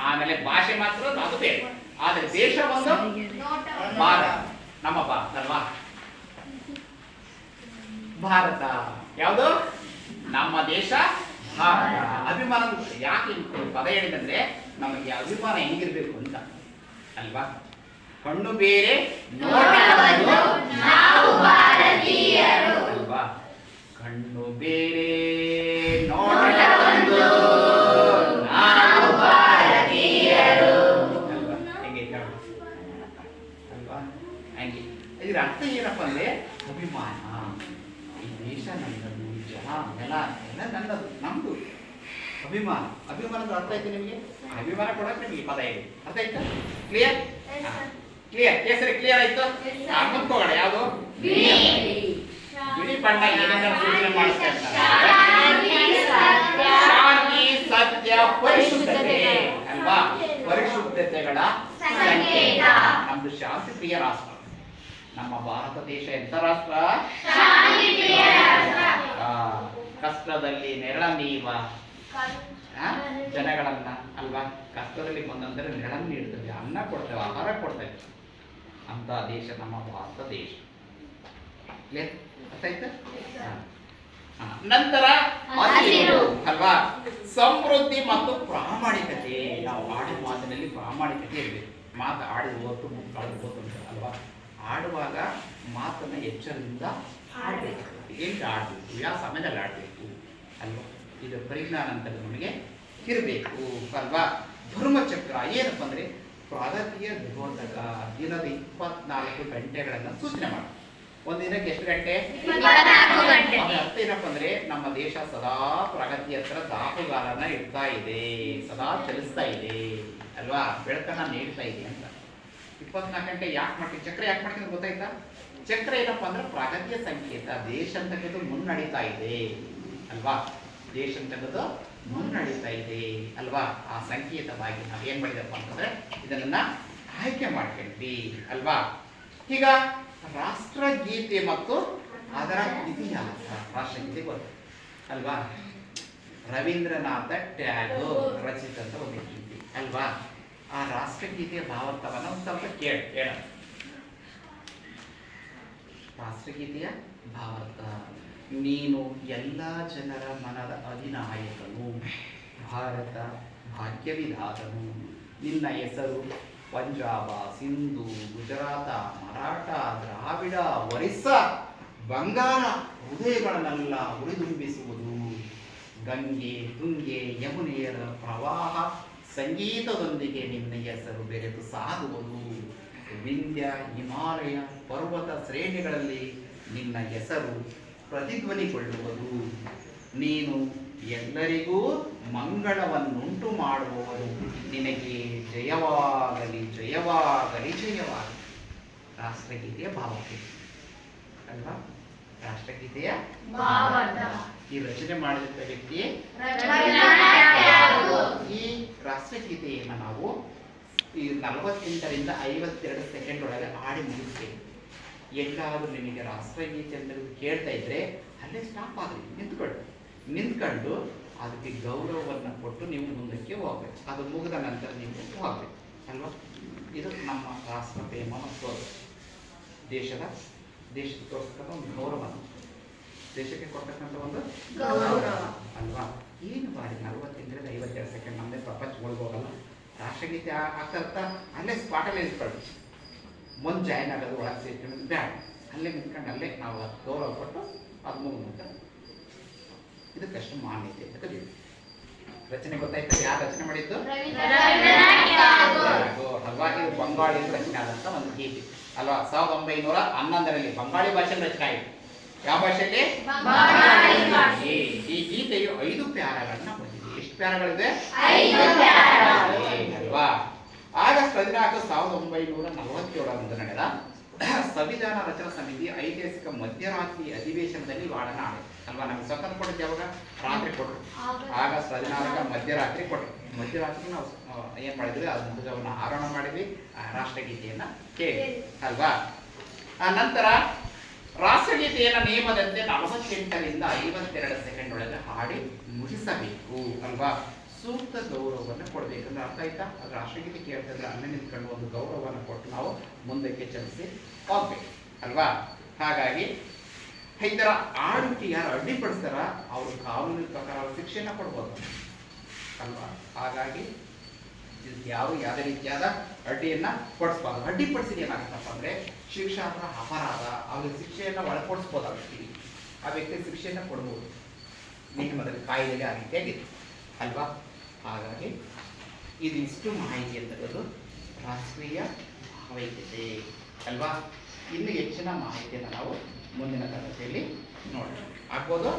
ಆಮೇಲೆ ಭಾಷೆ ಮಾತ್ರ ಅದು ಬೇರೆ. ಆದ್ರೆ ದೇಶ ಒಂದು ಭಾರತ, ನಮ್ಮ ಭಾರತ ಅಲ್ವಾ? ಭಾರತ ಯಾವುದು? ನಮ್ಮ ದೇಶ ಭಾರತ. ಅಭಿಮಾನ ಯಾಕೆ ಪದ ಹೇಳಿದಂದ್ರೆ ನಮಗೆ ಅಭಿಮಾನ ಹೆಂಗಿರ್ಬೇಕು ಅಂತ ಅಲ್ವಾ? ಕಣ್ಣು ಬೇರೆ ನೋಟ ಅಲ್ವಾ? ಕಣ್ಣು ಬೇರೆ ನೋಟ ಇದರ ಅರ್ಥ ಏನಪ್ಪ ಅಂದ್ರೆ ಅಭಿಮಾನ. ಈ ದೇಶ ನನ್ನದು, ಈ ಜನ ನೆಲ ಎಲ್ಲ ನನ್ನದು, ನಮ್ದು. ಅಭಿಮಾನ, ಅಭಿಮಾನದ ಅರ್ಥ ಆಯ್ತು ನಿಮಗೆ? ಅಭಿಮಾನ ಕೊಡಕ್ಕೆ ನಿಮಗೆ ಪದ ಇದೆ, ಅರ್ಥ ಆಯ್ತಾ? ಕ್ಲಿಯರ್? ಕ್ಲಿಯರ್? ಕೇಸರಿ ಕ್ಲಿಯರ್ ಆಯ್ತು? ಮುಂದ್ಕೋಗೋಣ. ಯಾವುದು? ಬಿಳಿ ಬಣ್ಣ ಏನೇನ ಸೂಚನೆ ಮಾಡ್ತಾ ಶಾಂತಿ, ಸತ್ಯ, ಪರಿಶುದ್ಧತೆ ಅಲ್ವಾ? ಪರಿಶುದ್ಧತೆಗಳ ಸಂಕೇತ. ನಮ್ದು ಶಾಂತಿ ಪ್ರಿಯ ರಾಷ್ಟ್ರ. ನಮ್ಮ ಭಾರತ ದೇಶ ಎಂತ ರಾಷ್ಟ್ರ? ಕಷ್ಟದಲ್ಲಿ ನೆರಳನ್ನೀವ ಜನಗಳನ್ನ ಅಲ್ವಾ? ಕಷ್ಟದಲ್ಲಿ ಬಂದಂದ್ರೆ ನೆರಳನ್ನು ನೀಡ್ತದೆ, ಅನ್ನ ಕೊಡ್ತೇವೆ, ಆಹಾರ ಕೊಡ್ತೇವೆ. ಅಂತ ದೇಶ ನಮ್ಮ ಭಾರತ ದೇಶ. ಅರ್ಥ ಆಯ್ತಾ? ನಂತರ ಹಸಿರು ಅಲ್ವಾ? ಸಮೃದ್ಧಿ ಮತ್ತು ಪ್ರಾಮಾಣಿಕತೆ. ನಾವು ಆಡಿದ ಮಾತಿನಲ್ಲಿ ಪ್ರಾಮಾಣಿಕತೆ ಇರಬೇಕು. ಮಾತು ಆಡಿದ ಹೊತ್ತು ಕಳೆದು ಹೋತು ಅಲ್ವಾ? ಆಡುವಾಗ ಮಾತನ್ನ ಎಚ್ಚರದಿಂದ ಆಡಬೇಕು. ಏನು ಆಡಬೇಕು, ಯಾವ ಸಮಯದಲ್ಲಿ ಆಡಬೇಕು ಅಲ್ವಾ? ಇದು ಪರಿಜ್ಞಾನ ಅಂತ ನಮಗೆ ಇರಬೇಕು ಅಲ್ವಾ? ಧರ್ಮಚಕ್ರ ಏನಪ್ಪ ಅಂದ್ರೆ ಪ್ರಗತಿಯ ದ್ಯೋತಕ. ದಿನದ 24 ಗಂಟೆಗಳನ್ನು ಸೂಚನೆ ಮಾಡಿ. ಒಂದು ದಿನಕ್ಕೆ ಎಷ್ಟು ಗಂಟೆ? ಅರ್ಥ ಏನಪ್ಪ ಅಂದ್ರೆ ನಮ್ಮ ದೇಶ ಸದಾ ಪ್ರಗತಿ ಹತ್ರ ದಾಪುಗಾಲನ ಇಡ್ತಾ ಇದೆ, ಸದಾ ಚಲಿಸ್ತಾ ಇದೆ ಅಲ್ವಾ? ಬೆಳಕನ್ನ ನೀಡ್ತಾ ಇದೆ ಅಂತ. 24 ಗಂಟೆ ಯಾಕೆ ಮಾಡ್ತೀವಿ? ಚಕ್ರ ಯಾಕೆ ಮಾಡ್ತೀವಿ ಗೊತ್ತಾಯ್ತಾ? ಚಕ್ರ ಏನಪ್ಪಾ ಅಂದ್ರೆ ಪ್ರಗತಿಯ ಸಂಕೇತ. ದೇಶ ತೆಗೆದು ಮುನ್ನಡೀತಾ ಇದೆ ಅಲ್ವಾ? ದೇಶ ತೆಗೆದು ಮುನ್ನಡೀತಾ ಇದೆ ಅಲ್ವಾ? ಆ ಸಂಕೇತವಾಗಿ ನಾವು ಏನ್ ಮಾಡಿದಪ್ಪ ಅಂತಂದ್ರೆ ಇದನ್ನ ಆಯ್ಕೆ ಮಾಡ್ಕೊಂಡ್ವಿ ಅಲ್ವಾ? ಈಗ ರಾಷ್ಟ್ರಗೀತೆ ಮತ್ತು ಅದರ ಇತಿಹಾಸ. ರಾಷ್ಟ್ರಗೀತೆ ಗೊತ್ತು ಅಲ್ವಾ? ರವೀಂದ್ರನಾಥ ಟ್ಯಾಗೋರ್ ರಚಿಸಿದಂತ ಒಂದು ಗೀತೆ ಅಲ್ವಾ? ಆ ರಾಷ್ಟ್ರಗೀತೆಯ ಭಾವಾರ್ಥವನ್ನ ಒಂದು ಸ್ವಲ್ಪ ಕೇಳ. ರಾಷ್ಟ್ರಗೀತೆಯ ಭಾವಾರ್ಥ: ನೀನು ಎಲ್ಲ ಜನರ ಮನದ ಅಧಿನಾಯಕನು, ಭಾರತ ಭಾಗ್ಯವಿಧಾತನು. ನಿನ್ನ ಹೆಸರು ಪಂಜಾಬ, ಸಿಂಧು, ಗುಜರಾತ, ಮರಾಠ, ದ್ರಾವಿಡ, ಒರಿಸ್ಸಾ, ಬಂಗಾಳ ಹೃದಯಗಳನ್ನೆಲ್ಲ ಉರಿದುಂಬಿಸುವುದು. ಗಂಗೆ, ತುಂಗೆ, ಯಮುನೆಯರ ಪ್ರವಾಹ ಸಂಗೀತದೊಂದಿಗೆ ನಿನ್ನ ಹೆಸರು ಬೆರೆತು ಸಾಗುವುದು. ವಿಂಧ್ಯ, ಹಿಮಾಲಯ ಪರ್ವತ ಶ್ರೇಣಿಗಳಲ್ಲಿ ನಿನ್ನ ಹೆಸರು ಪ್ರತಿಧ್ವನಿಗೊಳ್ಳುವುದು. ನೀನು ಎಲ್ಲರಿಗೂ ಮಂಗಳವನ್ನುಂಟು ಮಾಡುವವರು. ನಿನಗೆ ಜಯವಾಗಲಿ, ಜಯವಾಗಲಿ, ಜಯವಾಗಲಿ. ರಾಷ್ಟ್ರಗೀತೆಯ ಭಾವತೆ ಅಲ್ವಾ? ರಾಷ್ಟ್ರಗೀತೆಯ ಈ ರಚನೆ ಮಾಡಿದ ವ್ಯಕ್ತಿ ಈ ರಾಷ್ಟ್ರಗೀತೆಯನ್ನು ನಾವು ಈ 48ರಿಂದ 52 ಸೆಕೆಂಡ್ ಒಳಗೆ ಹಾಡಿ ಮುಗಿಸ್ತೇವೆ. ಎಲ್ಲಾದ್ರೂ ನಿಮಗೆ ರಾಷ್ಟ್ರಗೀತೆ ಅಂತ ಕೇಳ್ತಾ ಇದ್ರೆ ಅಲ್ಲೇ ಸ್ಟಾಪ್ ಆಗ್ರಿ, ನಿಂತ್ಕೊಂಡು ಅದಕ್ಕೆ ಗೌರವವನ್ನು ಕೊಟ್ಟು ನೀವು ಮುಂದಕ್ಕೆ ಹೋಗ್ಬೇಕು. ಅದು ಮುಗಿದ ನಂತರ ನೀವು ಹೋಗ್ಬೇಕು ಅಲ್ವಾ? ಇದು ನಮ್ಮ ರಾಷ್ಟ್ರ ಪ್ರೇಮ ಮತ್ತು ದೇಶದ ತೋರಿಸ್ತಕ್ಕಂಥ ಒಂದು ಗೌರವ, ದೇಶಕ್ಕೆ ಕೊಡ್ತಕ್ಕಂಥ ಒಂದು ಗೌರವ ಅಲ್ವಾ? ಏನು ಬಾರಿ 48ರಿಂದ 52 ಸೆಕೆಂಡ್ ನಮ್ಮದೇ ಪ್ರಪಂಚ ಹೋಗಲ್ಲ. ರಾಷ್ಟ್ರಗೀತೆ ಆಗ್ತಾ ಅಲ್ಲೇ ಸ್ಪಾಟಲ್ಲಿ ನಿಂತ್ಕೊಳ್ಳಿ. ಮುಂದೆ ಜಾಯ್ನ್ ಆಗೋದು ಒಳಗೆ ಸೇರ್ಕೊಂಡು ಬ್ಯಾಡ, ಅಲ್ಲೇ ನಿಂತ್ಕೊಂಡು ಅಲ್ಲೇ ನಾವು ಗೌರವ ಕೊಟ್ಟು ಅದು ಮುಗಿದ ಇದಕ್ಕಷ್ಟು ಮಾನ್ಯತೆ ಅಂತ ಕಲಿಯುತ್ತೆ. ರಚನೆ ಗೊತ್ತಾಯ್ತದೆ? ಯಾರು ರಚನೆ ಮಾಡಿದ್ದು? ಅಲ್ವಾ? ಇದು ಬಂಗಾಳಿ ರಚನೆ ಆದಂತ ಒಂದು ಗೀತೆ ಅಲ್ವಾ? 1911ರಲ್ಲಿ ಬಂಗಾಳಿ ಭಾಷೆಯಲ್ಲಿ ರಚನೆ ಆಯಿತು. ಯಾವ ಭಾಷೆಯಲ್ಲಿ? ಈ ಗೀತೆಯು 5 ಪ್ಯಾರಗಳನ್ನ ಹೊಂದಿದೆ. ಎಷ್ಟು ಪ್ಯಾರಗಳಿದೆ? ಅಲ್ವಾ? ಆಗಸ್ಟ್ 14, 1947 ನಡೆದ ಸಂವಿಧಾನ ರಚನಾ ಸಮಿತಿ ಐತಿಹಾಸಿಕ ಮಧ್ಯರಾತ್ರಿ ಅಧಿವೇಶನದಲ್ಲಿ ವಾಡನ ಆಡಿದೆ ಅಲ್ವಾ? ನಮ್ಗೆ ಸ್ವತಂತ್ರ ಕೊಟ್ಟಿದ್ದು ಯಾವಾಗ? ರಾತ್ರಿ ಕೊಟ್ಟರು. ಆಗಸ್ಟ್ 14 ಮಧ್ಯರಾತ್ರಿ ಕೊಟ್ಟರು. ಮಧ್ಯರಾತ್ರಿ ನಾವು ಏನ್ ಮಾಡಿದ್ವಿ? ಅದನ್ನ ಧ್ವಜವನ್ನು ಆರೋಹಣ ಮಾಡಿದ್ವಿ, ರಾಷ್ಟ್ರಗೀತೆಯನ್ನ ಕೇಳಿ ಅಲ್ವಾ? ಆ ನಂತರ ರಾಷ್ಟ್ರಗೀತೆಯ ನಿಯಮದಂತೆ 48ರಿಂದ 52 ಸೆಕೆಂಡ್ ಒಳಗೆ ಹಾಡಿ ಮುಗಿಸಬೇಕು ಅಲ್ವಾ? ಸೂಕ್ತ ಗೌರವವನ್ನು ಕೊಡಬೇಕಂದ್ರೆ ಅರ್ಥ ಆಯ್ತಾ? ಅದು ರಾಷ್ಟ್ರಗೀತೆ ಕೇಳ್ತಿದ್ರೆ ಅನ್ನ ನಿಂತ್ಕೊಂಡು ಒಂದು ಗೌರವವನ್ನು ಕೊಟ್ಟು ನಾವು ಮುಂದಕ್ಕೆ ಚಲಿಸಿ ಹೋಗ್ಬೇಕು ಅಲ್ವಾ? ಹಾಗಾಗಿ ಈ ಥರ ಆಡುವಿಕೆ ಯಾರು ಅಡ್ಡಿಪಡಿಸ್ತಾರ ಅವರು ಕಾನೂನಿನ ಪ್ರಕಾರ ಅವ್ರ ಶಿಕ್ಷೆನ ಕೊಡ್ಬೋದು ಅಲ್ವಾ? ಹಾಗಾಗಿ ಯಾವುದೇ ರೀತಿಯಾದ ಅಡ್ಡಿಯನ್ನ ಪಡಿಸ್ಬಾರ್ದು. ಅಡ್ಡಿಪಡಿಸಿದ ಏನಾಗುತ್ತಪ್ಪ ಅಂದ್ರೆ ಶಿಕ್ಷಾರ್ಹ ಅಪರಾಧ, ಅವ್ರಿಗೆ ಶಿಕ್ಷೆಯನ್ನು ಒಳಪಡಿಸ್ಬೋದು. ಆ ವ್ಯಕ್ತಿ ಶಿಕ್ಷೆಯನ್ನು ಕೊಡ್ಬೋದು, ನಿಯಮದಲ್ಲಿ ಕಾಯ್ದೆಗೆ ಆ ರೀತಿಯಾಗಿದೆ ಅಲ್ವಾ? ಹಾಗಾಗಿ ಇದಿಷ್ಟು ಮಾಹಿತಿ ಅಂತಕ್ಕದ್ದು ರಾಷ್ಟ್ರೀಯ ಭಾವೈಕ್ಯತೆ ಅಲ್ವಾ? ಇನ್ನು ಹೆಚ್ಚಿನ ಮಾಹಿತಿಯನ್ನು ನಾವು ಮುಂದಿನ ತರಗತಿಯಲ್ಲಿ ನೋಡೋಣ. ಆಗ್ಬೋದು?